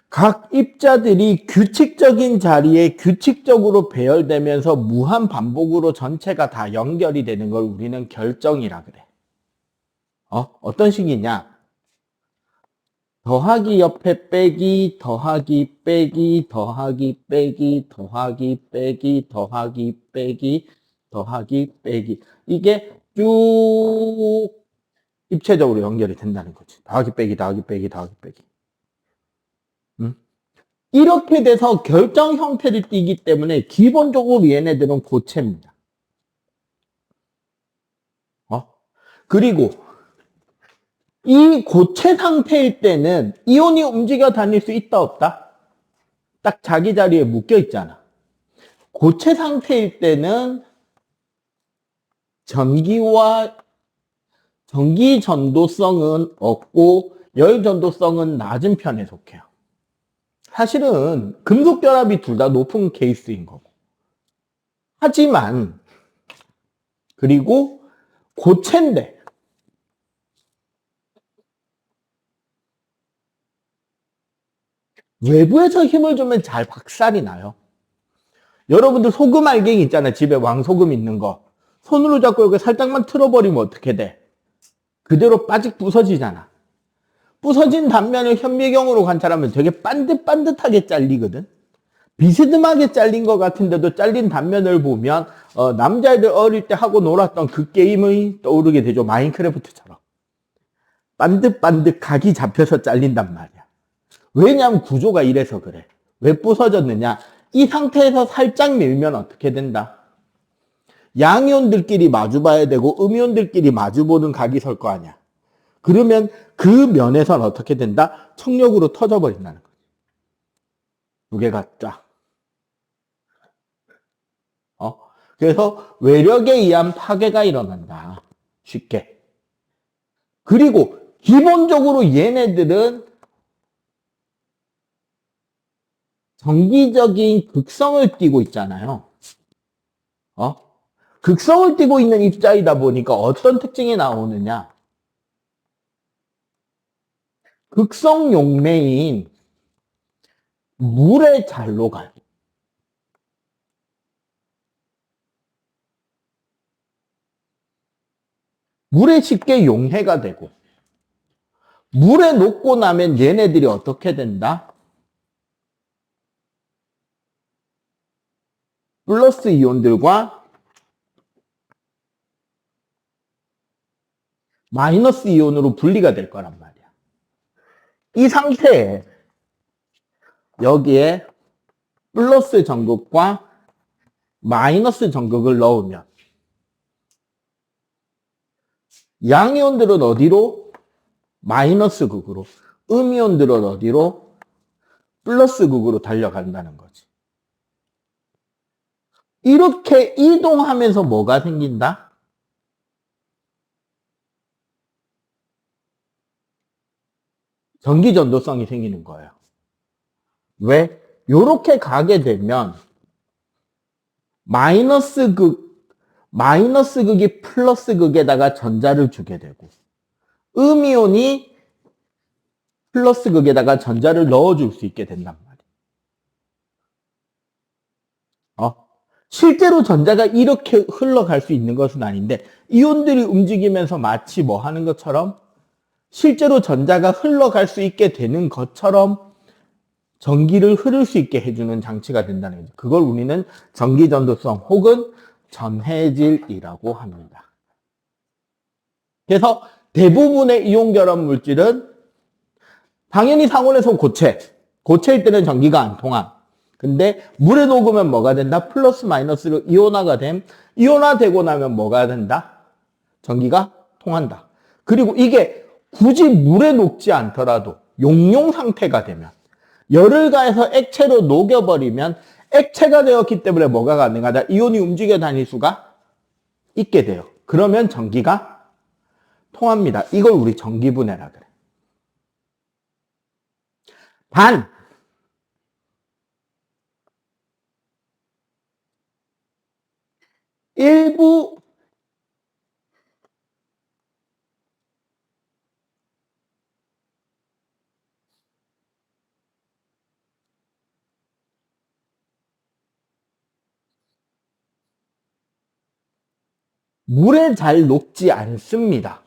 각 입자들이 규칙적인 자리에 규칙적으로 배열되면서 무한 반복으로 전체가 다 연결이 되는 걸 우리는 결정이라 그래. 어떤 식이냐? 더하기 옆에 빼기, 더하기, 빼기, 더하기, 빼기, 더하기, 빼기, 더하기, 빼기, 더하기, 빼기. 이게 쭉 입체적으로 연결이 된다는 거지. 더하기, 빼기, 더하기, 빼기, 더하기, 빼기. 이렇게 돼서 결정 형태를 띠기 때문에 기본적으로 얘네들은 고체입니다. 그리고 이 고체 상태일 때는 이온이 움직여 다닐 수 있다 없다? 딱 자기 자리에 묶여 있잖아. 고체 상태일 때는 전기 전도성은 없고 열 전도성은 낮은 편에 속해요. 사실은 금속 결합이 둘 다 높은 케이스인 거고. 하지만 그리고 고체인데 외부에서 힘을 주면 잘 박살이 나요. 여러분들 소금 알갱이 있잖아요. 집에 왕소금 있는 거. 손으로 잡고 이렇게 살짝만 틀어버리면 어떻게 돼? 그대로 빠직 부서지잖아. 부서진 단면을 현미경으로 관찰하면 되게 반듯반듯하게 잘리거든. 비스듬하게 잘린 것 같은데도 잘린 단면을 보면 남자애들 어릴 때 하고 놀았던 그 게임이 떠오르게 되죠. 마인크래프트처럼. 반듯반듯 각이 잡혀서 잘린단 말이야. 왜냐하면 구조가 이래서 그래. 왜 부서졌느냐? 이 상태에서 살짝 밀면 어떻게 된다? 양이온들끼리 마주봐야 되고 음이온들끼리 마주보는 각이 설 거 아니야. 그러면 그 면에선 어떻게 된다? 청력으로 터져버린다는 거지. 두 개가 쫙. 그래서 외력에 의한 파괴가 일어난다. 쉽게. 그리고 기본적으로 얘네들은 정기적인 극성을 띠고 있잖아요. 극성을 띠고 있는 입자이다 보니까 어떤 특징이 나오느냐. 극성 용매인 물에 잘 녹아요. 물에 쉽게 용해가 되고 물에 녹고 나면 얘네들이 어떻게 된다? 플러스 이온들과 마이너스 이온으로 분리가 될 거란 말이야. 이 상태에 여기에 플러스 전극과 마이너스 전극을 넣으면 양이온들은 어디로? 마이너스 극으로. 음이온들은 어디로? 플러스 극으로 달려간다는 거지. 이렇게 이동하면서 뭐가 생긴다? 전기 전도성이 생기는 거예요. 왜? 요렇게 가게 되면 마이너스 극이 플러스 극에다가 전자를 주게 되고 음이온이 플러스 극에다가 전자를 넣어줄 수 있게 된단 말이에요. 실제로 전자가 이렇게 흘러갈 수 있는 것은 아닌데 이온들이 움직이면서 마치 뭐 하는 것처럼 실제로 전자가 흘러갈 수 있게 되는 것처럼 전기를 흐를 수 있게 해주는 장치가 된다는 거죠. 그걸 우리는 전기전도성 혹은 전해질이라고 합니다. 그래서 대부분의 이온 결합 물질은 당연히 상온에서 고체일 때는 전기가 안 통함. 근데 물에 녹으면 뭐가 된다? 플러스 마이너스로 이온화가 됨. 이온화되고 나면 뭐가 된다? 전기가 통한다. 그리고 이게 굳이 물에 녹지 않더라도 용융 상태가 되면 열을 가해서 액체로 녹여버리면 액체가 되었기 때문에 뭐가 가능하다? 이온이 움직여 다닐 수가 있게 돼요. 그러면 전기가 통합니다. 이걸 우리 전기분해라 그래. 단, 일부 물에 잘 녹지 않습니다.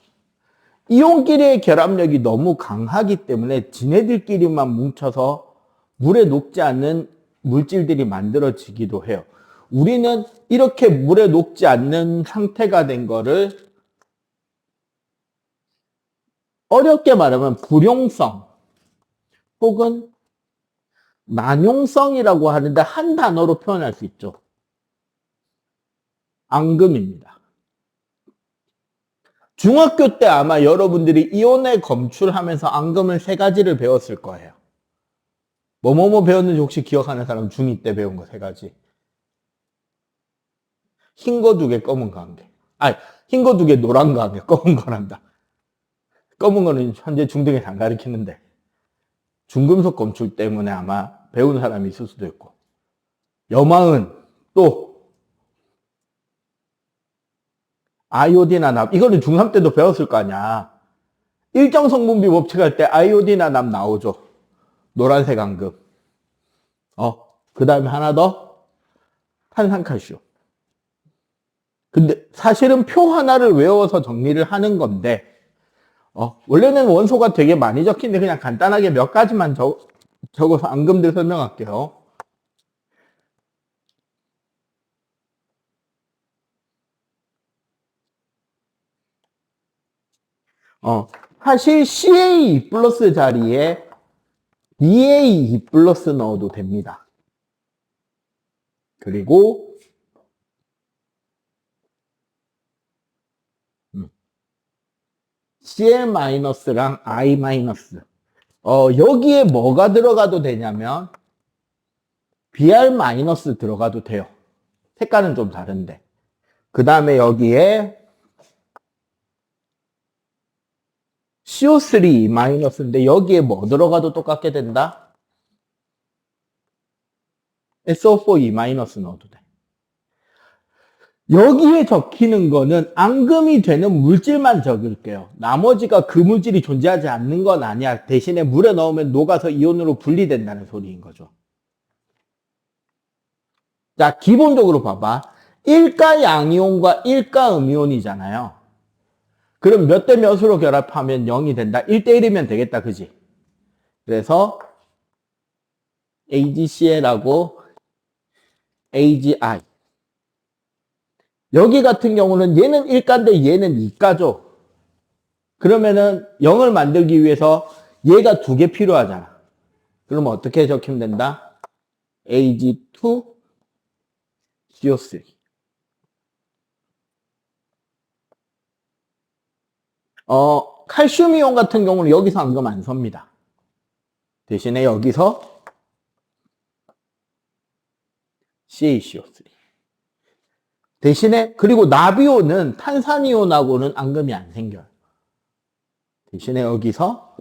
이온끼리의 결합력이 너무 강하기 때문에 지네들끼리만 뭉쳐서 물에 녹지 않는 물질들이 만들어지기도 해요. 우리는 이렇게 물에 녹지 않는 상태가 된 거를 어렵게 말하면 불용성 혹은 난용성이라고 하는데 한 단어로 표현할 수 있죠. 앙금입니다. 중학교 때 아마 여러분들이 이온에 검출하면서 앙금을 3가지를 배웠을 거예요. 뭐뭐뭐 배웠는지 혹시 기억하는 사람 중2 때 배운 거 3가지. 흰 거 2개, 검은 거 1개. 아니, 흰 거 2개, 노란 거 1개, 검은 거란다. 검은 거는 현재 중등에서 안 가르치는데 중금속 검출 때문에 아마 배운 사람이 있을 수도 있고. 염화은, 또 아이오딘 화납, 이거는 중3 때도 배웠을 거 아니야. 일정 성분비 법칙할 때 아이오딘 화납 나오죠. 노란색 앙금. 그 다음에 하나 더 탄산칼슘. 근데 사실은 표 하나를 외워서 정리를 하는 건데 원래는 원소가 되게 많이 적힌데 그냥 간단하게 몇 가지만 적어서 앙금들 설명할게요. 사실 CA2 플러스 자리에 BA2 플러스 넣어도 됩니다. 그리고 CL-랑 I-. 여기에 뭐가 들어가도 되냐면 Br- 들어가도 돼요. 색깔은 좀 다른데. 그 다음에 여기에 CO3-인데 여기에 뭐 들어가도 똑같게 된다? SO4E- 넣어도 돼. 여기에 적히는 거는 앙금이 되는 물질만 적을게요. 나머지가 그 물질이 존재하지 않는 건 아니야. 대신에 물에 넣으면 녹아서 이온으로 분리된다는 소리인 거죠. 자, 기본적으로 봐봐. 1가 양이온과 1가 음이온이잖아요. 그럼 몇 대 몇으로 결합하면 0이 된다? 1대1이면 되겠다. 그지? 그래서 AgCl하고 AgI. 여기 같은 경우는 얘는 1가인데 얘는 2가죠. 그러면은 0을 만들기 위해서 얘가 2개 필요하잖아. 그러면 어떻게 적히면 된다? Ag2CO3. 칼슘 이온 같은 경우는 여기서 앙금 안 섭니다. 대신에 여기서 CaCO3. 대신에 그리고 나비온은 탄산이온하고는 앙금이 안 생겨요. 대신에 여기서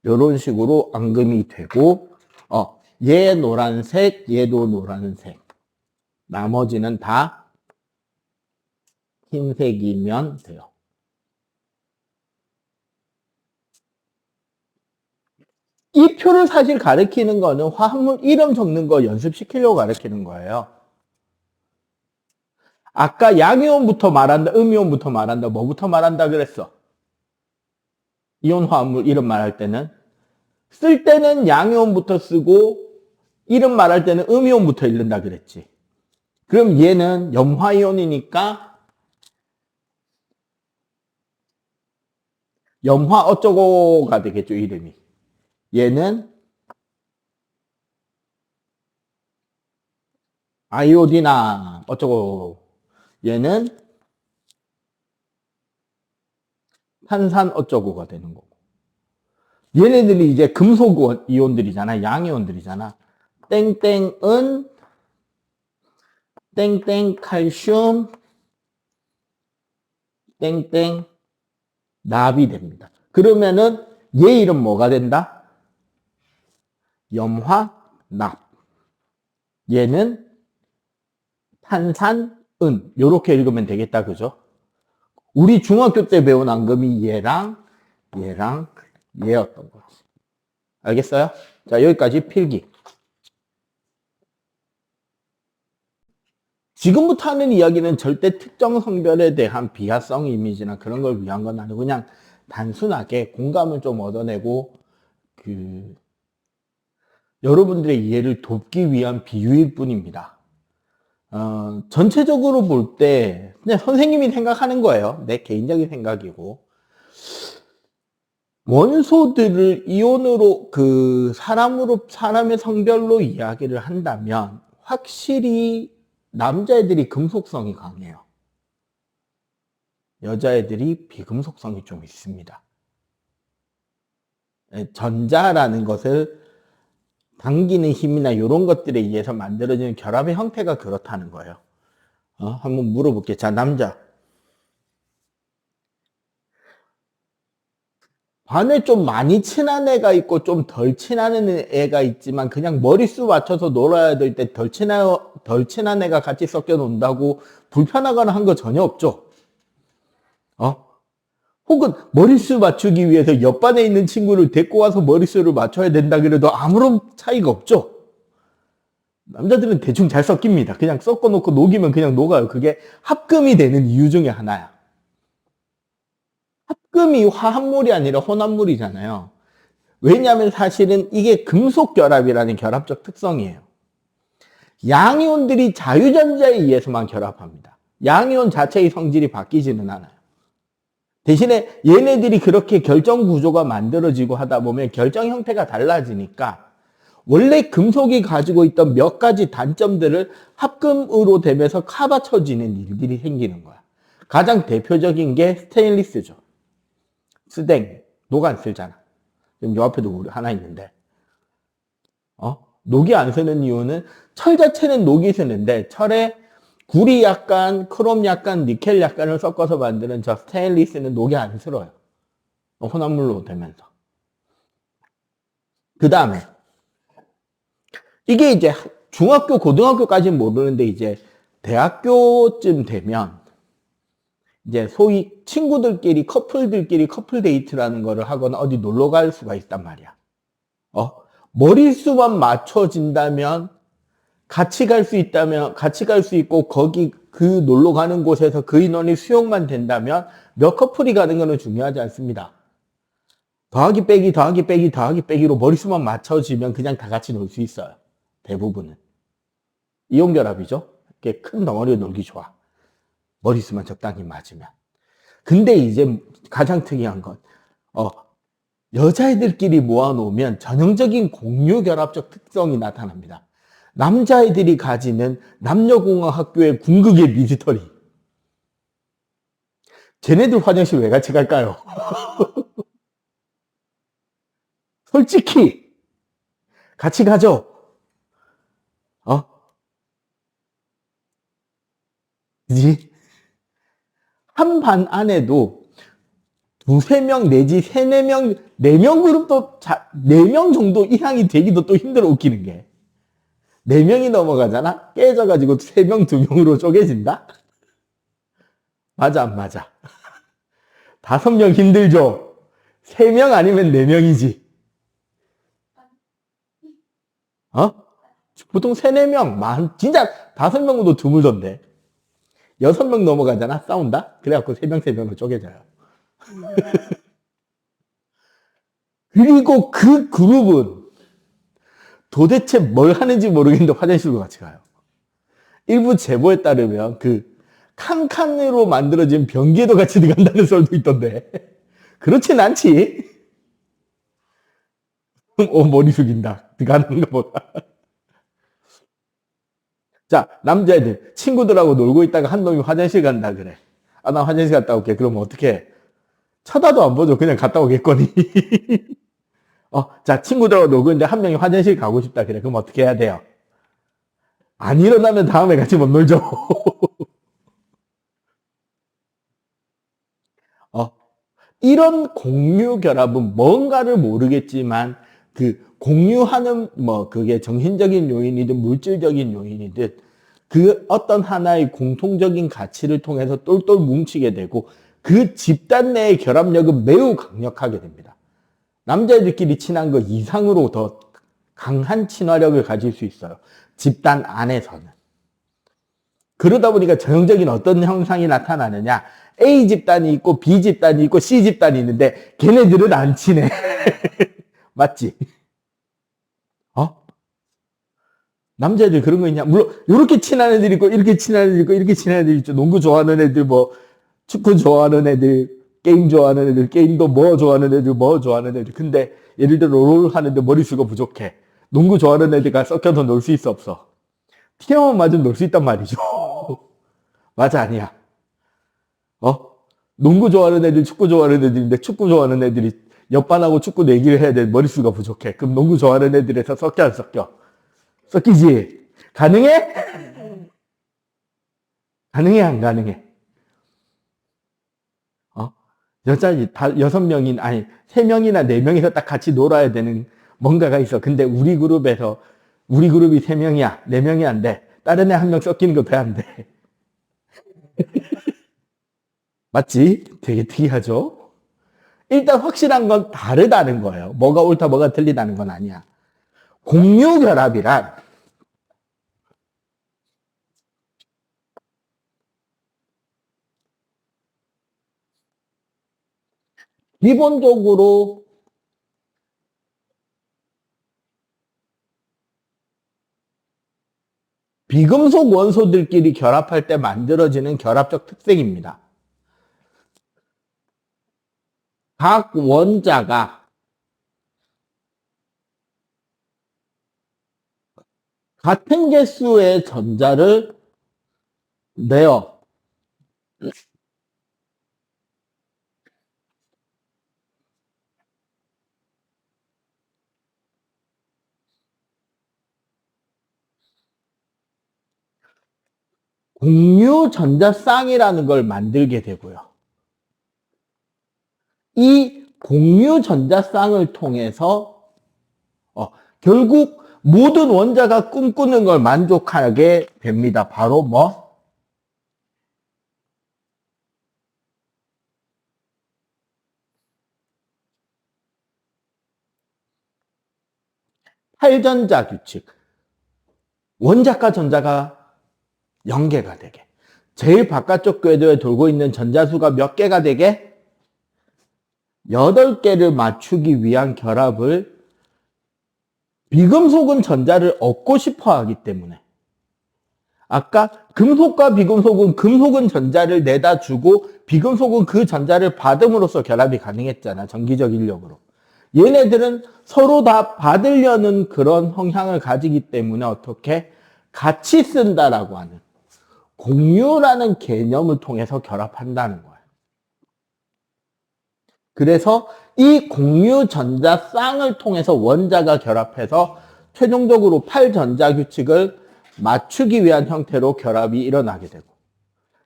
이런 식으로 앙금이 되고, 얘 노란색, 얘도 노란색. 나머지는 다 흰색이면 돼요. 이 표를 사실 가리키는 거는 화합물 이름 적는 거 연습시키려고 가리키는 거예요. 아까 양이온부터 말한다, 음이온부터 말한다, 뭐부터 말한다 그랬어? 이온 화합물 이름 말할 때는? 쓸 때는 양이온부터 쓰고, 이름 말할 때는 음이온부터 읽는다 그랬지. 그럼 얘는 염화이온이니까 염화 어쩌고가 되겠죠, 이름이. 얘는 아이오디나 어쩌고. 얘는 탄산 어쩌고가 되는 거고. 얘네들이 이제 금속 이온들이잖아. 양이온들이잖아. 땡땡은 땡땡 칼슘 땡땡 납이 됩니다. 그러면은 얘 이름 뭐가 된다? 염화납. 얘는 탄산은. 요렇게 읽으면 되겠다. 그죠? 우리 중학교 때 배운 앙금이 얘랑 얘였던 거지. 알겠어요? 자, 여기까지 필기. 지금부터 하는 이야기는 절대 특정 성별에 대한 비하성 이미지나 그런 걸 위한 건 아니고 그냥 단순하게 공감을 좀 얻어내고 여러분들의 이해를 돕기 위한 비유일 뿐입니다. 전체적으로 볼 때 그냥 선생님이 생각하는 거예요. 내 개인적인 생각이고. 원소들을 이온으로 사람의 성별로 이야기를 한다면 확실히 남자애들이 금속성이 강해요. 여자애들이 비금속성이 좀 있습니다. 전자라는 것을 당기는 힘이나 이런 것들에 의해서 만들어지는 결합의 형태가 그렇다는 거예요. 한번 물어볼게요. 자, 남자. 반에 좀 많이 친한 애가 있고 좀 덜 친한 애가 있지만 그냥 머릿수 맞춰서 놀아야 될 때 덜 친한 애가 같이 섞여 논다고 불편하거나 한 거 전혀 없죠. 혹은 머릿수 맞추기 위해서 옆반에 있는 친구를 데리고 와서 머릿수를 맞춰야 된다 그래도 아무런 차이가 없죠. 남자들은 대충 잘 섞입니다. 그냥 섞어놓고 녹이면 그냥 녹아요. 그게 합금이 되는 이유 중에 하나야. 합금이 화합물이 아니라 혼합물이잖아요. 왜냐하면 사실은 이게 금속 결합이라는 결합적 특성이에요. 양이온들이 자유전자에 의해서만 결합합니다. 양이온 자체의 성질이 바뀌지는 않아요. 대신에 얘네들이 그렇게 결정 구조가 만들어지고 하다 보면 결정 형태가 달라지니까 원래 금속이 가지고 있던 몇 가지 단점들을 합금으로 되면서 카바쳐지는 일들이 생기는 거야. 가장 대표적인 게 스테인리스죠. 스댕, 녹 안 쓰잖아. 지금 요 앞에도 우리 하나 있는데. 녹이 안 쓰는 이유는 철 자체는 녹이 쓰는데 철에 구리 약간, 크롬 약간, 니켈 약간을 섞어서 만드는 저 스테인리스는 녹이 안 쓸어요. 혼합물로 되면서. 그 다음에 이게 이제 중학교, 고등학교까지는 모르는데 이제 대학교쯤 되면 이제 소위 친구들끼리 커플들끼리 커플 데이트라는 거를 하거나 어디 놀러 갈 수가 있단 말이야. 머릿수만 맞춰진다면 같이 갈 수 있다면 같이 갈 수 있고 거기 그 놀러 가는 곳에서 그 인원이 수용만 된다면 몇 커플이 가는 거는 중요하지 않습니다. 더하기 빼기 더하기 빼기 더하기 빼기로 머릿수만 맞춰지면 그냥 다 같이 놀 수 있어요. 대부분은. 이온결합이죠. 이렇게 큰 덩어리로 놀기 좋아. 머릿수만 적당히 맞으면. 근데 이제 가장 특이한 건 여자애들끼리 모아놓으면 전형적인 공유결합적 특성이 나타납니다. 남자애들이 가지는 남녀공학학교의 궁극의 미스터리. 쟤네들 화장실 왜 같이 갈까요? 솔직히 같이 가죠. 그지? 한 반 안에도 두세 명 내지 세네 명, 네 명 그룹도 네 명 정도 이상이 되기도 또 힘들어 웃기는 게. 네 명이 넘어가잖아? 깨져가지고 세 명, 두 명으로 쪼개진다? 맞아, 안 맞아? 다섯 명 힘들죠? 세 명 아니면 네 명이지. 어? 보통 세네 명, 진짜 다섯 명도 드물던데. 여섯 명 넘어가잖아? 싸운다? 그래갖고 세 명, 세 명으로 쪼개져요. 그리고 그 그룹은 도대체 뭘 하는지 모르겠는데 화장실로 같이 가요. 일부 제보에 따르면 그 칸칸으로 만들어진 변기에도 같이 들어간다는 썰도 있던데. 그렇진 않지. 머리 숙인다. 들어가는 것보다. 자, 남자애들 친구들하고 놀고 있다가 한 놈이 화장실 간다 그래. 아, 나 화장실 갔다 올게. 그러면 어떻게 해? 쳐다도 안 보죠. 그냥 갔다 오겠거니. 자, 친구들하고 놀고 있는데 한 명이 화장실 가고 싶다 그래. 그럼 어떻게 해야 돼요? 안 일어나면 다음에 같이 못 놀죠. 이런 공유 결합은 뭔가를 모르겠지만 그 공유하는 그게 정신적인 요인이든 물질적인 요인이든 그 어떤 하나의 공통적인 가치를 통해서 똘똘 뭉치게 되고 그 집단 내의 결합력은 매우 강력하게 됩니다. 남자애들끼리 친한 거 이상으로 더 강한 친화력을 가질 수 있어요. 집단 안에서는. 그러다 보니까 전형적인 어떤 형상이 나타나느냐. A 집단이 있고 B 집단이 있고 C 집단이 있는데 걔네들은 안 친해. 맞지? 남자애들 그런 거 있냐? 물론 이렇게 친한 애들 있고 이렇게 친한 애들 있고 이렇게 친한 애들 있죠. 농구 좋아하는 애들 축구 좋아하는 애들 게임 좋아하는 애들 게임도 좋아하는 애들 좋아하는 애들. 근데 예를 들어 롤 하는데 머릿수가 부족해. 농구 좋아하는 애들과 섞여서 놀 수 있어 없어? 티어만 맞으면 놀 수 있단 말이죠. 맞아 아니야? 농구 좋아하는 애들, 축구 좋아하는 애들인데 축구 좋아하는 애들이 옆반하고 축구 내기를 해야 돼. 머릿수가 부족해. 그럼 농구 좋아하는 애들에서 섞여 안 섞여? 섞이지? 가능해? 가능해 안 가능해? 여섯 명인 아니 세 명이나 네 명이서 딱 같이 놀아야 되는 뭔가가 있어. 근데 우리 그룹이 세 명이야. 네 명이 안 돼. 다른 애 한 명 섞이는 거 돼 안 돼? 맞지? 되게 특이하죠? 일단 확실한 건 다르다는 거예요. 뭐가 옳다, 뭐가 틀리다는 건 아니야. 공유결합이란 기본적으로 비금속 원소들끼리 결합할 때 만들어지는 결합적 특성입니다. 각 원자가 같은 개수의 전자를 내어 공유 전자쌍이라는 걸 만들게 되고요. 이 공유 전자쌍을 통해서 결국 모든 원자가 꿈꾸는 걸 만족하게 됩니다. 바로 팔전자 규칙. 원자과 전자가 연계가 되게. 제일 바깥쪽 궤도에 돌고 있는 전자수가 몇 개가 되게? 8개를 맞추기 위한 결합을 비금속은 전자를 얻고 싶어 하기 때문에 아까 금속과 비금속은 금속은 전자를 내다 주고 비금속은 그 전자를 받음으로써 결합이 가능했잖아. 전기적 인력으로. 얘네들은 서로 다 받으려는 그런 성향을 가지기 때문에 어떻게 같이 쓴다라고 하는 공유라는 개념을 통해서 결합한다는 거예요. 그래서 이 공유 전자 쌍을 통해서 원자가 결합해서 최종적으로 8전자 규칙을 맞추기 위한 형태로 결합이 일어나게 되고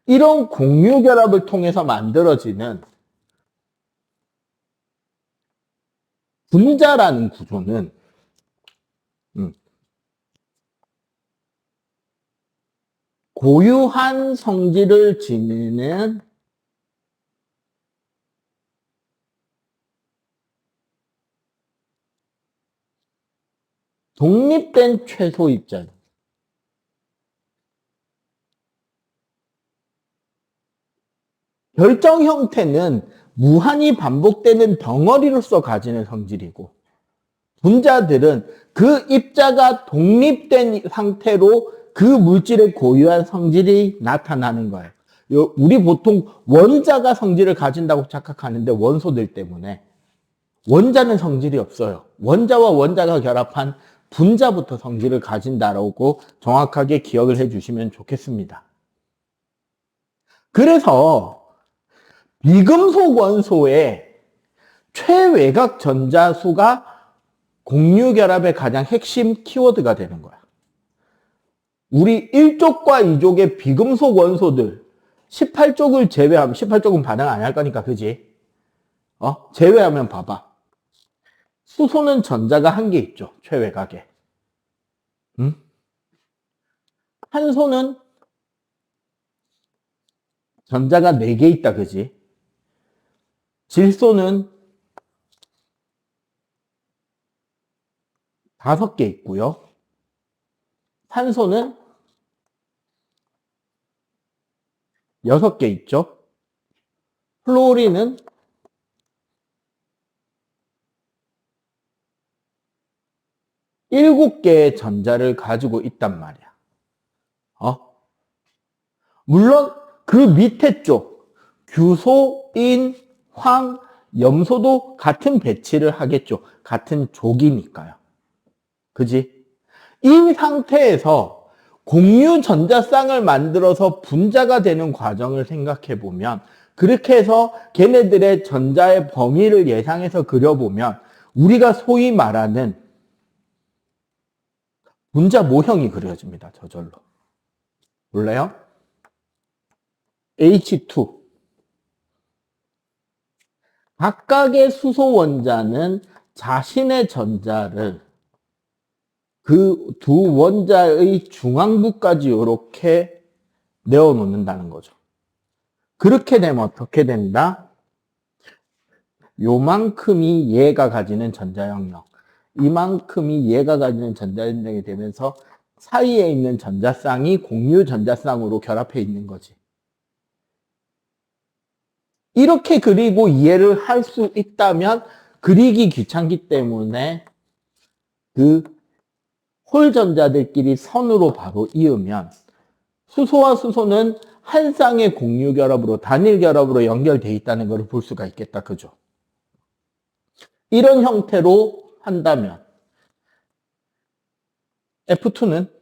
이런 공유 결합을 통해서 만들어지는 분자라는 구조는 고유한 성질을 지니는 독립된 최소 입자예요. 결정 형태는 무한히 반복되는 덩어리로서 가지는 성질이고, 분자들은 그 입자가 독립된 상태로 그 물질의 고유한 성질이 나타나는 거예요. 우리 보통 원자가 성질을 가진다고 착각하는데 원소들 때문에 원자는 성질이 없어요. 원자와 원자가 결합한 분자부터 성질을 가진다라고 정확하게 기억을 해주시면 좋겠습니다. 그래서 비금속 원소의 최외곽 전자수가 공유결합의 가장 핵심 키워드가 되는 거야. 우리 1족과 2족의 비금속 원소들 18족을 제외하면, 18족은 반응 안 할 거니까, 그지? 제외하면 봐봐. 수소는 전자가 한 개 있죠, 최외곽에. 응? 탄소는 전자가 4개 있다, 그지? 질소는 5개 있고요. 산소는 6개 있죠. 플로리는 7개의 전자를 가지고 있단 말이야. 물론 그 밑에 쪽 규소, 인, 황, 염소도 같은 배치를 하겠죠. 같은 족이니까요. 그지? 이 상태에서 공유 전자쌍을 만들어서 분자가 되는 과정을 생각해 보면, 그렇게 해서 걔네들의 전자의 범위를 예상해서 그려보면 우리가 소위 말하는 분자 모형이 그려집니다. 저절로. 볼래요? H2. 각각의 수소 원자는 자신의 전자를 그 두 원자의 중앙부까지 이렇게 내어놓는다는 거죠. 그렇게 되면 어떻게 된다? 요만큼이 얘가 가지는 전자 영역, 이만큼이 얘가 가지는 전자 영역이 되면서 사이에 있는 전자쌍이 공유 전자쌍으로 결합해 있는 거지. 이렇게 그리고 이해를 할 수 있다면 그리기 귀찮기 때문에 그 홀전자들끼리 선으로 바로 이으면 수소와 수소는 한 쌍의 공유 결합으로, 단일 결합으로 연결되어 있다는 것을 볼 수가 있겠다. 그죠? 이런 형태로 한다면 F2는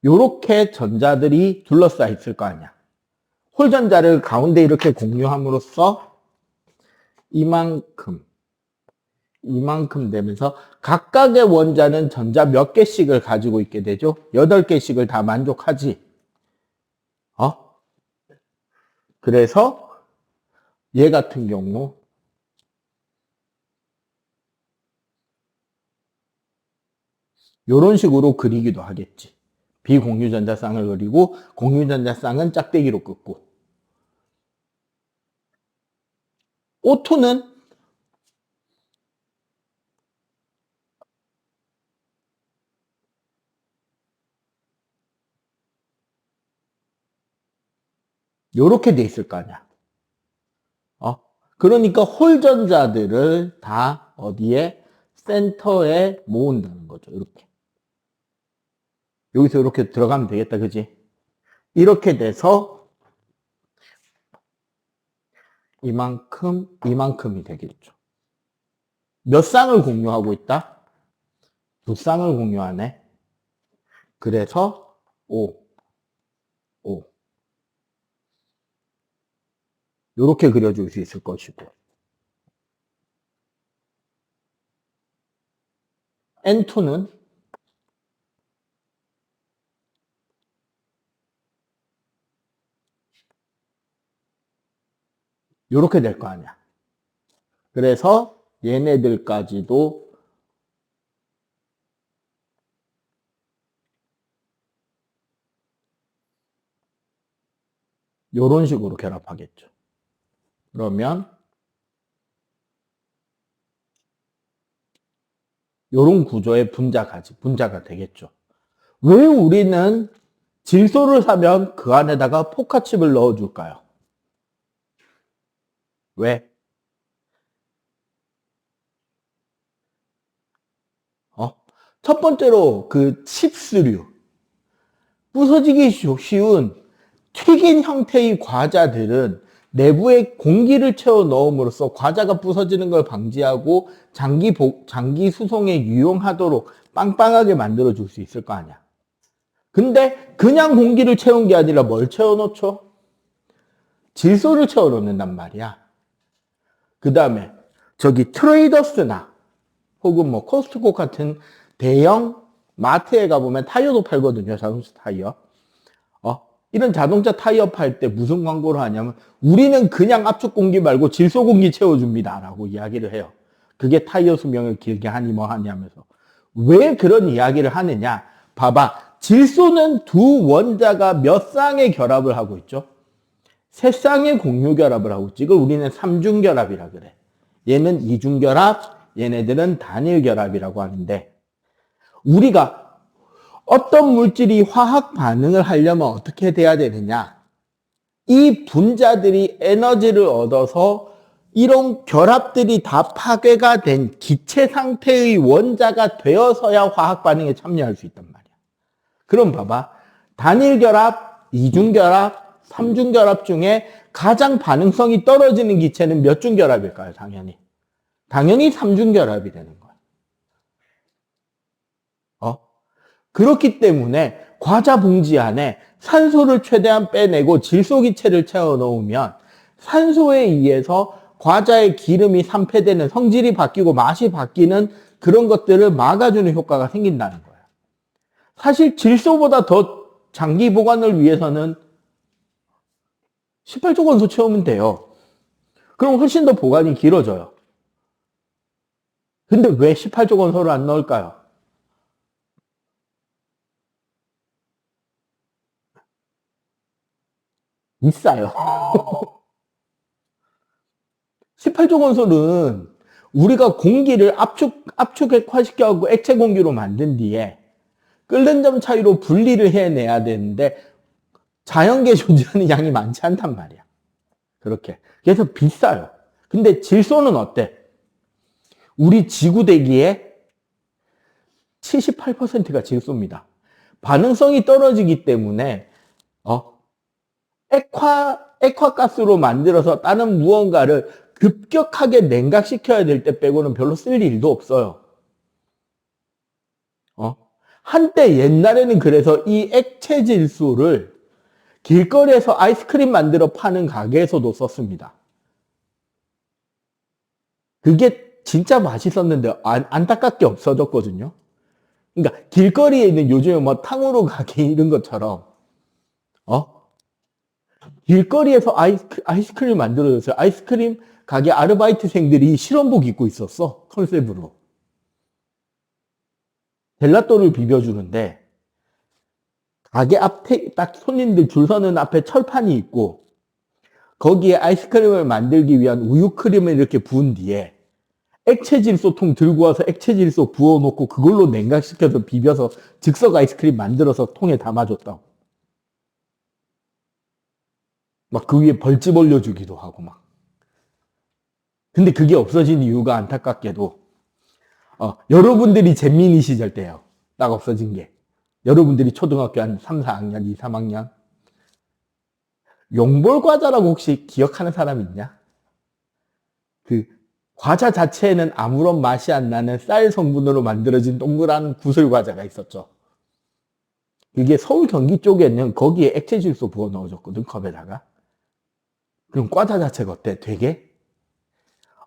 이렇게 전자들이 둘러싸여 있을 거 아니야. 홀전자를 가운데 이렇게 공유함으로써 이만큼 되면서 각각의 원자는 전자 몇 개씩을 가지고 있게 되죠? 8개씩을 다 만족하지. 그래서 얘 같은 경우 이런 식으로 그리기도 하겠지. 비공유전자쌍을 그리고 공유전자쌍은 짝대기로 긋고, O2는 이렇게 돼 있을 거 아니야. 그러니까 홀전자들을 다 어디에? 센터에 모은다는 거죠. 이렇게. 여기서 이렇게 들어가면 되겠다. 그지? 이렇게 돼서 이만큼이 되겠죠. 몇 쌍을 공유하고 있다? 2쌍을 공유하네. 그래서 5. 이렇게 그려줄 수 있을 것이고, N2는 요렇게 될 거 아니야. 그래서 얘네들까지도 요런 식으로 결합하겠죠. 그러면 요런 구조의 분자가 되겠죠. 왜 우리는 질소를 사면 그 안에다가 포카칩을 넣어줄까요? 왜? 첫 번째로 그 칩스류, 부서지기 쉬운 튀긴 형태의 과자들은 내부에 공기를 채워 넣음으로써 과자가 부서지는 걸 방지하고 장기 수송에 유용하도록 빵빵하게 만들어 줄 수 있을 거 아니야. 근데 그냥 공기를 채운 게 아니라 뭘 채워 넣죠? 질소를 채워 넣는단 말이야. 그 다음에 저기 트레이더스나 혹은 뭐 코스트코 같은 대형 마트에 가보면 타이어도 팔거든요. 자동차 타이어. 이런 자동차 타이어 팔 때 무슨 광고를 하냐면 우리는 그냥 압축 공기 말고 질소 공기 채워줍니다 라고 이야기를 해요. 그게 타이어 수명을 길게 하니 뭐 하니 하면서. 왜 그런 이야기를 하느냐? 봐봐. 질소는 두 원자가 몇 쌍의 결합을 하고 있죠? 세 쌍의 공유 결합을 하고 있지. 이걸 우리는 삼중 결합이라 그래. 얘는 이중 결합, 얘네들은 단일 결합이라고 하는데 우리가 어떤 물질이 화학 반응을 하려면 어떻게 돼야 되느냐? 이 분자들이 에너지를 얻어서 이런 결합들이 다 파괴가 된 기체 상태의 원자가 되어서야 화학 반응에 참여할 수 있단 말이야. 그럼 봐봐. 단일 결합, 이중 결합, 삼중 결합 중에 가장 반응성이 떨어지는 기체는 몇 중 결합일까요? 당연히 삼중 결합이 되는 거야. 그렇기 때문에 과자 봉지 안에 산소를 최대한 빼내고 질소 기체를 채워 넣으면 산소에 의해서 과자의 기름이 산패되는 성질이 바뀌고 맛이 바뀌는 그런 것들을 막아주는 효과가 생긴다는 거예요. 사실 질소보다 더 장기 보관을 위해서는 18조 원소 채우면 돼요. 그럼 훨씬 더 보관이 길어져요. 근데 왜 18조 원소를 안 넣을까요? 비싸요. 18조 원소는 우리가 공기를 압축액화시켜갖고 액체 공기로 만든 뒤에 끓는 점 차이로 분리를 해내야 되는데 자연계에 존재하는 양이 많지 않단 말이야. 그렇게. 그래서 비싸요. 근데 질소는 어때? 우리 지구 대기의 78%가 질소입니다. 반응성이 떨어지기 때문에 액화가스로 만들어서 다른 무언가를 급격하게 냉각시켜야 될 때 빼고는 별로 쓸 일도 없어요. 한때 옛날에는 그래서 이 액체 질소를 길거리에서 아이스크림 만들어 파는 가게에서도 썼습니다. 그게 진짜 맛있었는데 안타깝게 없어졌거든요. 그러니까 길거리에 있는 요즘에 뭐 탕후루 가게 이런 것처럼 길거리에서 아이스크림 만들어줬어요. 아이스크림 가게 아르바이트생들이 실험복 입고 있었어. 컨셉으로. 젤라또를 비벼주는데 가게 앞에 딱 손님들 줄 서는 앞에 철판이 있고 거기에 아이스크림을 만들기 위한 우유크림을 이렇게 부은 뒤에 액체 질소통 들고 와서 액체 질소 부어놓고 그걸로 냉각시켜서 비벼서 즉석 아이스크림 만들어서 통에 담아줬다고. 막 그 위에 벌집 올려주기도 하고 막. 근데 그게 없어진 이유가 안타깝게도 여러분들이 잼민이 시절 때요. 딱 없어진 게. 여러분들이 초등학교 한 3, 4학년, 2, 3학년. 용볼 과자라고 혹시 기억하는 사람 있냐? 그 과자 자체에는 아무런 맛이 안 나는 쌀 성분으로 만들어진 동그란 구슬 과자가 있었죠. 그게 서울 경기 쪽에는 거기에 액체 질소 부어 넣어줬거든, 컵에다가. 그럼 과자 자체가 어때? 되게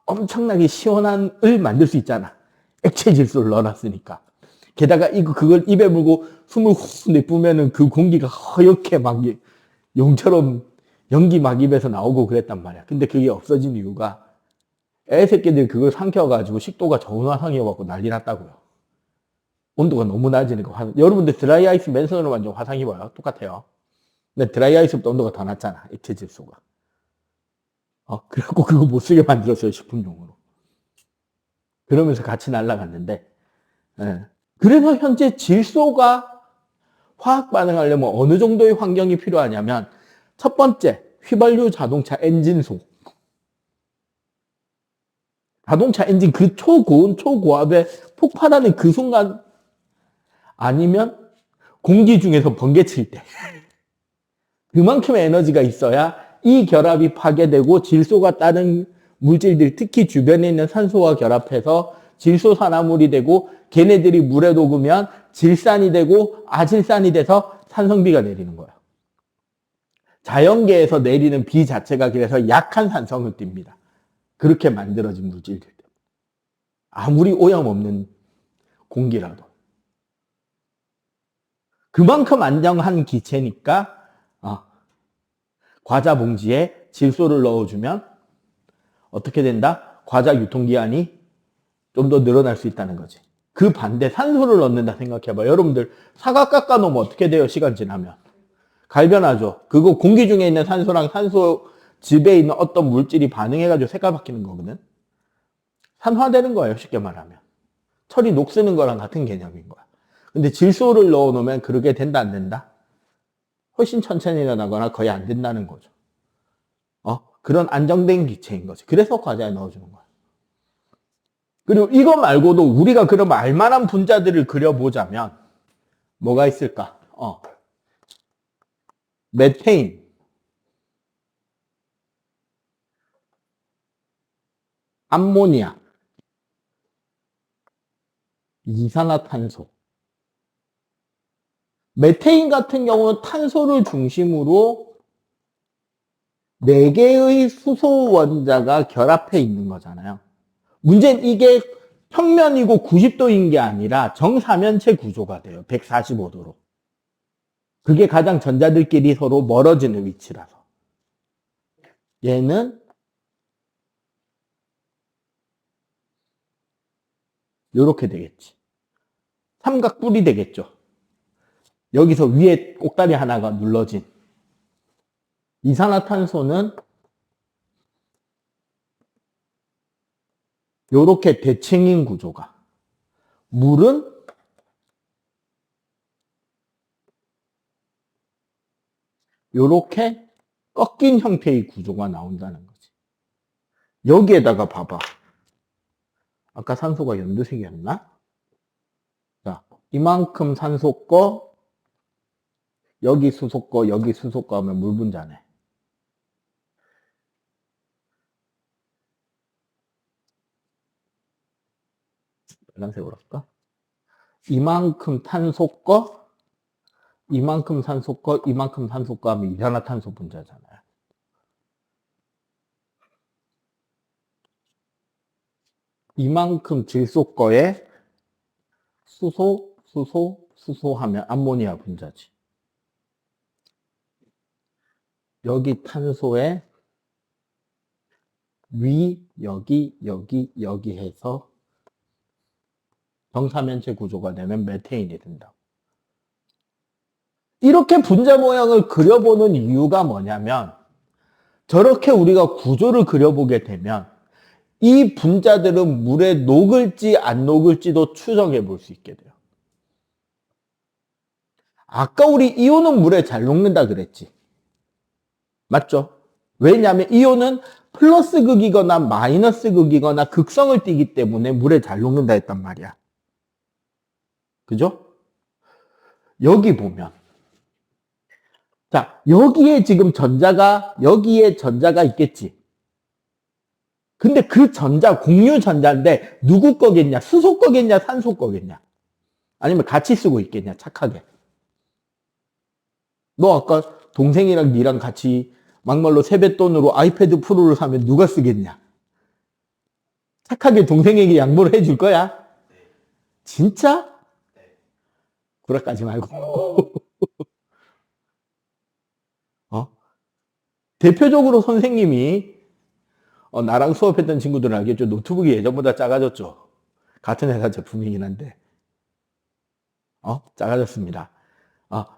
엄청나게 시원한 을 만들 수 있잖아. 액체 질소를 넣어놨으니까. 게다가 그걸 입에 물고 숨을 후 내뿜으면은 그 공기가 허옇게 막 용처럼 연기 막 입에서 나오고 그랬단 말이야. 근데 그게 없어진 이유가 애 새끼들이 그걸 삼켜가지고 식도가 저온화상이어갖고 난리 났다고요. 온도가 너무 낮으니까. 여러분들 드라이 아이스 맨손으로 만지면 화상 입어요. 똑같아요. 근데 드라이 아이스보다 온도가 더 낮잖아. 액체 질소가. 그래갖고 그거 못 쓰게 만들었어요. 식품용으로. 그러면서 같이 날아갔는데. 예. 그래서 현재 질소가 화학 반응하려면 어느 정도의 환경이 필요하냐면 첫 번째, 휘발유 자동차 엔진소. 자동차 엔진 그 초고온, 초고압에 폭발하는 그 순간 아니면 공기 중에서 번개 칠 때. 그만큼의 에너지가 있어야 이 결합이 파괴되고 질소가 다른 물질들, 특히 주변에 있는 산소와 결합해서 질소산화물이 되고 걔네들이 물에 녹으면 질산이 되고 아질산이 돼서 산성비가 내리는 거예요. 자연계에서 내리는 비 자체가 그래서 약한 산성을 띱니다. 그렇게 만들어진 물질들. 아무리 오염 없는 공기라도. 그만큼 안정한 기체니까 과자 봉지에 질소를 넣어주면 어떻게 된다? 과자 유통기한이 좀 더 늘어날 수 있다는 거지. 그 반대 산소를 넣는다 생각해봐. 여러분들 사과 깎아 놓으면 어떻게 돼요? 시간 지나면. 갈변하죠. 그거 공기 중에 있는 산소랑 산소 즙에 있는 어떤 물질이 반응해가지고 색깔 바뀌는 거거든. 산화되는 거예요. 쉽게 말하면. 철이 녹쓰는 거랑 같은 개념인 거야. 근데 질소를 넣어 놓으면 그렇게 된다 안 된다? 훨씬 천천히 일어나거나 거의 안 된다는 거죠. 그런 안정된 기체인 거지. 그래서 과자에 넣어주는 거야. 그리고 이거 말고도 우리가 그럼 알만한 분자들을 그려보자면 뭐가 있을까? 메테인, 암모니아, 이산화탄소. 메테인 같은 경우는 탄소를 중심으로 4개의 수소 원자가 결합해 있는 거잖아요. 문제는 이게 평면이고 90도인 게 아니라 정사면체 구조가 돼요. 145도로. 그게 가장 전자들끼리 서로 멀어지는 위치라서. 얘는 이렇게 되겠지. 삼각뿔이 되겠죠. 여기서 위에 꼭다리 하나가 눌러진. 이산화탄소는 이렇게 대칭인 구조가. 물은 이렇게 꺾인 형태의 구조가 나온다는 거지. 여기에다가 봐봐. 아까 산소가 연두색이었나? 자, 이만큼 산소 거, 여기 수소 거, 여기 수소 거 하면 물 분자네. 빨간색으로 할까? 이만큼 탄소 거, 이만큼 산소 거, 이만큼 산소 거 하면 이산화탄소 분자잖아요. 이만큼 질소 거에 수소, 수소, 수소 하면 암모니아 분자지. 여기 탄소에 위, 여기, 여기, 여기 해서 정사면체 구조가 되면 메테인이 된다. 이렇게 분자 모양을 그려보는 이유가 뭐냐면 저렇게 우리가 구조를 그려보게 되면 이 분자들은 물에 녹을지 안 녹을지도 추정해 볼 수 있게 돼요. 아까 우리 이온은 물에 잘 녹는다 그랬지. 맞죠? 왜냐하면 이온은 플러스 극이거나 마이너스 극이거나 극성을 띠기 때문에 물에 잘 녹는다 했단 말이야. 그죠? 여기 보면 자, 여기에 지금 여기에 전자가 있겠지. 근데 그 전자, 공유 전자인데 누구 거겠냐? 수소 거겠냐? 산소 거겠냐? 아니면 같이 쓰고 있겠냐? 착하게. 너 아까 동생이랑 니랑 같이 막말로 세뱃돈으로 아이패드 프로를 사면 누가 쓰겠냐? 착하게 동생에게 양보를 해줄 거야? 진짜? 구라까지 말고. 대표적으로 선생님이 나랑 수업했던 친구들은 알겠죠. 노트북이 예전보다 작아졌죠. 같은 회사 제품이긴 한데 작아졌습니다.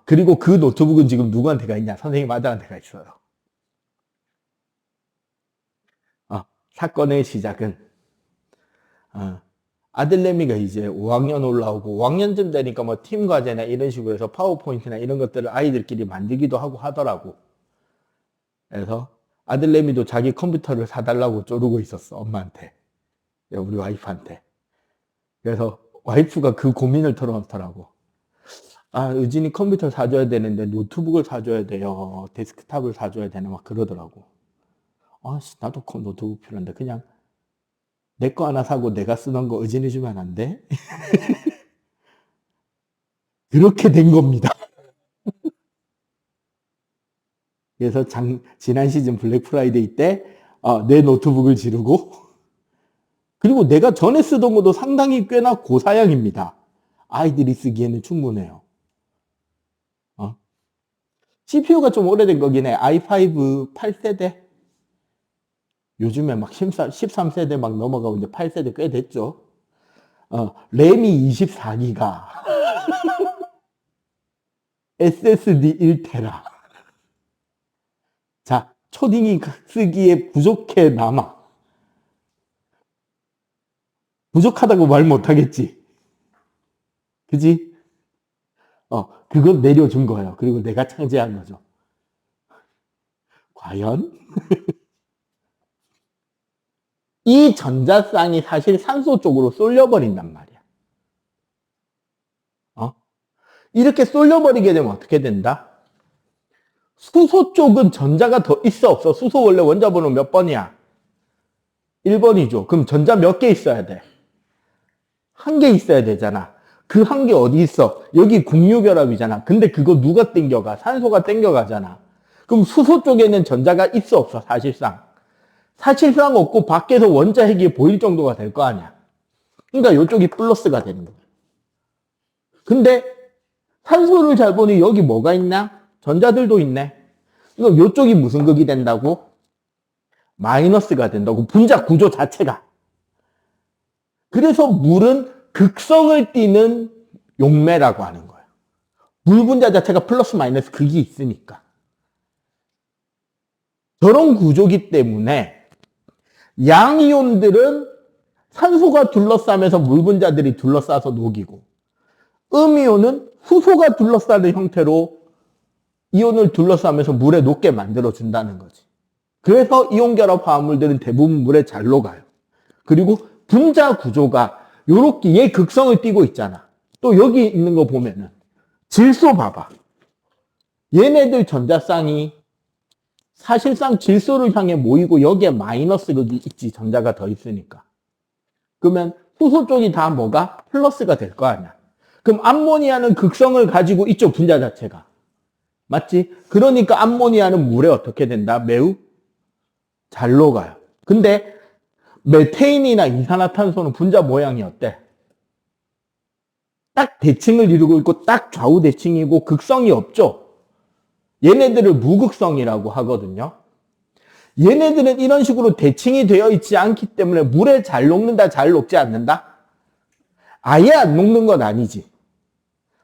그리고 그 노트북은 지금 누구한테가 있냐? 선생님 아들한테가 있어요. 사건의 시작은 아들내미가 이제 5학년 올라오고 5학년쯤 되니까 뭐 팀 과제나 이런 식으로 해서 파워포인트나 이런 것들을 아이들끼리 만들기도 하고 하더라고. 그래서 아들내미도 자기 컴퓨터를 사달라고 쪼르고 있었어, 엄마한테. 우리 와이프한테. 그래서 와이프가 그 고민을 털어놓더라고. 의진이 컴퓨터 사줘야 되는데 노트북을 사줘야 돼요. 데스크탑을 사줘야 되나 막 그러더라고. 나도 노트북 필요한데 그냥 내 거 하나 사고 내가 쓰던 거 의진이 주면 안 돼? 그렇게 된 겁니다. 그래서 지난 시즌 블랙 프라이데이 때 내 노트북을 지르고 그리고 내가 전에 쓰던 것도 상당히 꽤나 고사양입니다. 아이들이 쓰기에는 충분해요. CPU가 좀 오래된 거긴 해. i5 8세대? 요즘에 막 13세대 막 넘어가고 이제 8세대 꽤 됐죠. 램이 24기가, SSD 1테라. 자, 초딩이 쓰기에 부족해 남아. 부족하다고 말 못하겠지. 그지? 그거 내려준 거예요. 그리고 내가 창제한 거죠. 과연? 이 전자쌍이 사실 산소 쪽으로 쏠려버린단 말이야. 이렇게 쏠려버리게 되면 어떻게 된다? 수소 쪽은 전자가 더 있어 없어? 수소 원래 원자번호 몇 번이야? 1번이죠. 그럼 전자 몇 개 있어야 돼? 한 개 있어야 되잖아. 그 한 개 어디 있어? 여기 공유결합이잖아. 근데 그거 누가 땡겨가? 산소가 땡겨가잖아. 그럼 수소 쪽에는 전자가 있어 없어? 사실상. 사실상 없고 밖에서 원자 핵이 보일 정도가 될 거 아니야. 그러니까 이쪽이 플러스가 되는 거야. 근데 산소를 잘 보니 여기 뭐가 있나? 전자들도 있네. 그럼 이쪽이 무슨 극이 된다고? 마이너스가 된다고. 분자 구조 자체가. 그래서 물은 극성을 띠는 용매라고 하는 거예요. 물 분자 자체가 플러스 마이너스 극이 있으니까. 저런 구조기 때문에 양이온들은 산소가 둘러싸면서 물 분자들이 둘러싸서 녹이고 음이온은 수소가 둘러싸는 형태로 이온을 둘러싸면서 물에 녹게 만들어준다는 거지. 그래서 이온결합 화합물들은 대부분 물에 잘 녹아요. 그리고 분자 구조가 요렇게 얘 극성을 띠고 있잖아. 또 여기 있는 거 보면은 질소 봐봐. 얘네들 전자쌍이 사실상 질소를 향해 모이고 여기에 마이너스 극이 있지. 전자가 더 있으니까. 그러면 수소 쪽이 다 뭐가? 플러스가 될 거 아니야. 그럼 암모니아는 극성을 가지고 있죠. 분자 자체가. 맞지? 그러니까 암모니아는 물에 어떻게 된다? 매우 잘 녹아요. 근데 메테인이나 이산화탄소는 분자 모양이 어때? 딱 대칭을 이루고 있고 딱 좌우 대칭이고 극성이 없죠. 얘네들을 무극성이라고 하거든요. 얘네들은 이런 식으로 대칭이 되어 있지 않기 때문에 물에 잘 녹는다, 잘 녹지 않는다? 아예 안 녹는 건 아니지.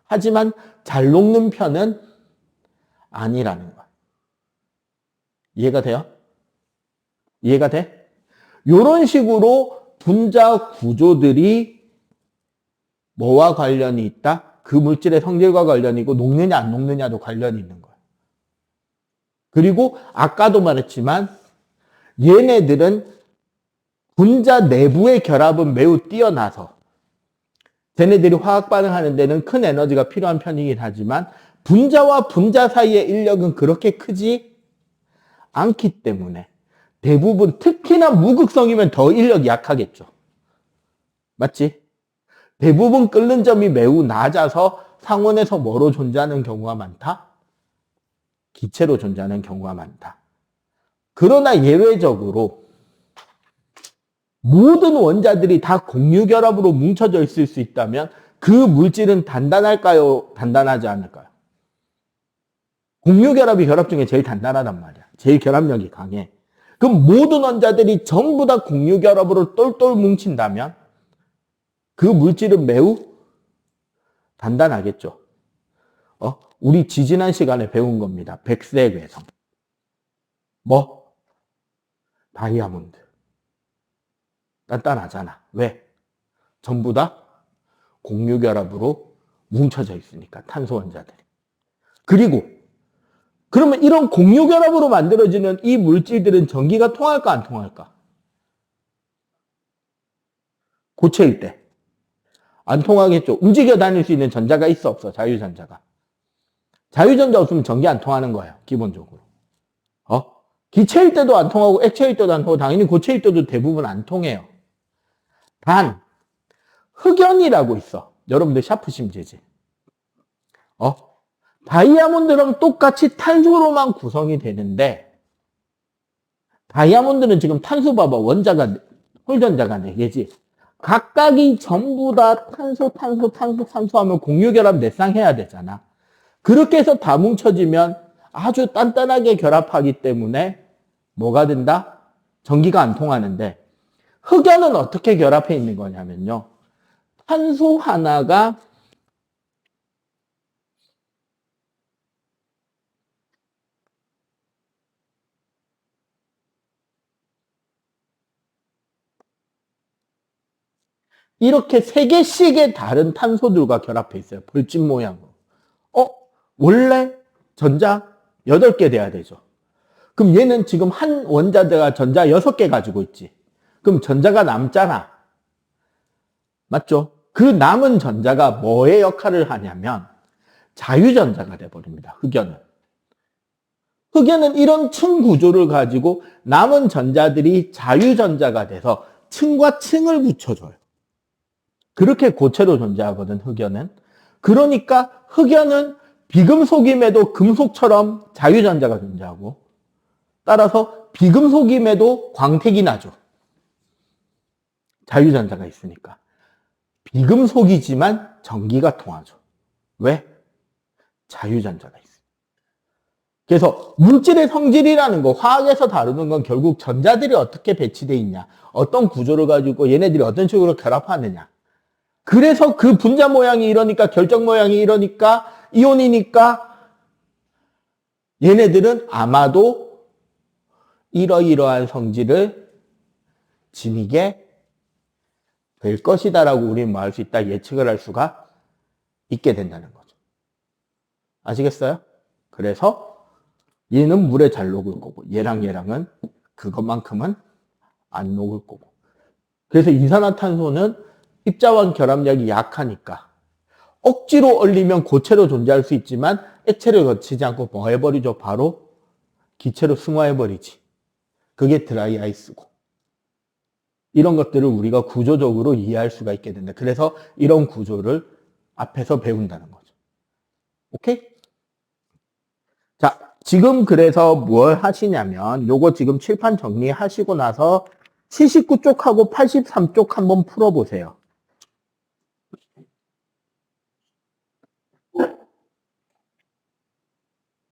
하지만 잘 녹는 편은 아니라는 거야. 이해가 돼요? 이해가 돼? 이런 식으로 분자 구조들이 뭐와 관련이 있다? 그 물질의 성질과 관련이고 녹느냐 안 녹느냐도 관련이 있는 거야. 그리고 아까도 말했지만 얘네들은 분자 내부의 결합은 매우 뛰어나서 쟤네들이 화학 반응하는 데는 큰 에너지가 필요한 편이긴 하지만 분자와 분자 사이의 인력은 그렇게 크지 않기 때문에 대부분 특히나 무극성이면 더 인력이 약하겠죠. 맞지? 대부분 끓는 점이 매우 낮아서 상온에서 뭐로 존재하는 경우가 많다? 기체로 존재하는 경우가 많다. 그러나 예외적으로 모든 원자들이 다 공유결합으로 뭉쳐져 있을 수 있다면 그 물질은 단단할까요? 단단하지 않을까요? 공유결합이 결합 중에 제일 단단하단 말이야. 제일 결합력이 강해. 그럼 모든 원자들이 전부 다 공유결합으로 똘똘 뭉친다면 그 물질은 매우 단단하겠죠. 우리 지지난 시간에 배운 겁니다. 백색 외성. 뭐? 다이아몬드. 단단하잖아. 왜? 전부 다 공유결합으로 뭉쳐져 있으니까, 탄소 원자들이. 그리고 그러면 이런 공유결합으로 만들어지는 이 물질들은 전기가 통할까 안 통할까? 고체일 때. 안 통하겠죠. 움직여 다닐 수 있는 전자가 있어 없어? 자유전자가. 자유전자 없으면 전기 안 통하는 거예요. 기본적으로. 기체일 때도 안 통하고 액체일 때도 안 통하고 당연히 고체일 때도 대부분 안 통해요. 단 흑연이라고 있어. 여러분들 샤프심 재질. 다이아몬드랑 똑같이 탄소로만 구성이 되는데 다이아몬드는 지금 탄소 봐봐. 원자가 홀전자가 4개지. 각각이 전부 다 탄소 하면 공유결합 내쌍 해야 되잖아. 그렇게 해서 다 뭉쳐지면 아주 단단하게 결합하기 때문에 뭐가 된다? 전기가 안 통하는데 흑연은 어떻게 결합해 있는 거냐면요. 탄소 하나가 이렇게 3개씩의 다른 탄소들과 결합해 있어요. 벌집 모양으로. 원래 전자 8개 돼야 되죠. 그럼 얘는 지금 한 원자가 전자 6개 가지고 있지. 그럼 전자가 남잖아. 맞죠? 그 남은 전자가 뭐의 역할을 하냐면 자유전자가 돼버립니다. 흑연은. 흑연은 이런 층 구조를 가지고 남은 전자들이 자유전자가 돼서 층과 층을 붙여줘요. 그렇게 고체로 존재하거든, 흑연은. 그러니까 흑연은 비금속임에도 금속처럼 자유전자가 존재하고 따라서 비금속임에도 광택이 나죠. 자유전자가 있으니까. 비금속이지만 전기가 통하죠. 왜? 자유전자가 있어요. 그래서 물질의 성질이라는 거, 화학에서 다루는 건 결국 전자들이 어떻게 배치되어 있냐, 어떤 구조를 가지고 얘네들이 어떤 식으로 결합하느냐. 그래서 그 분자 모양이 이러니까, 결정 모양이 이러니까, 이온이니까 얘네들은 아마도 이러이러한 성질을 지니게 될 것이다라고 우리는 뭐 할 수 있다, 예측을 할 수가 있게 된다는 거죠. 아시겠어요? 그래서 얘는 물에 잘 녹을 거고 얘랑은 그것만큼은 안 녹을 거고. 그래서 이산화탄소는 입자완 결합력이 약하니까 억지로 얼리면 고체로 존재할 수 있지만 액체를 거치지 않고 뭐 해버리죠? 바로 기체로 승화해버리지. 그게 드라이 아이스고. 이런 것들을 우리가 구조적으로 이해할 수가 있게 된다. 그래서 이런 구조를 앞에서 배운다는 거죠. 오케이? 자, 지금 그래서 뭘 하시냐면 요거 지금 칠판 정리하시고 나서 79쪽하고 83쪽 한번 풀어보세요.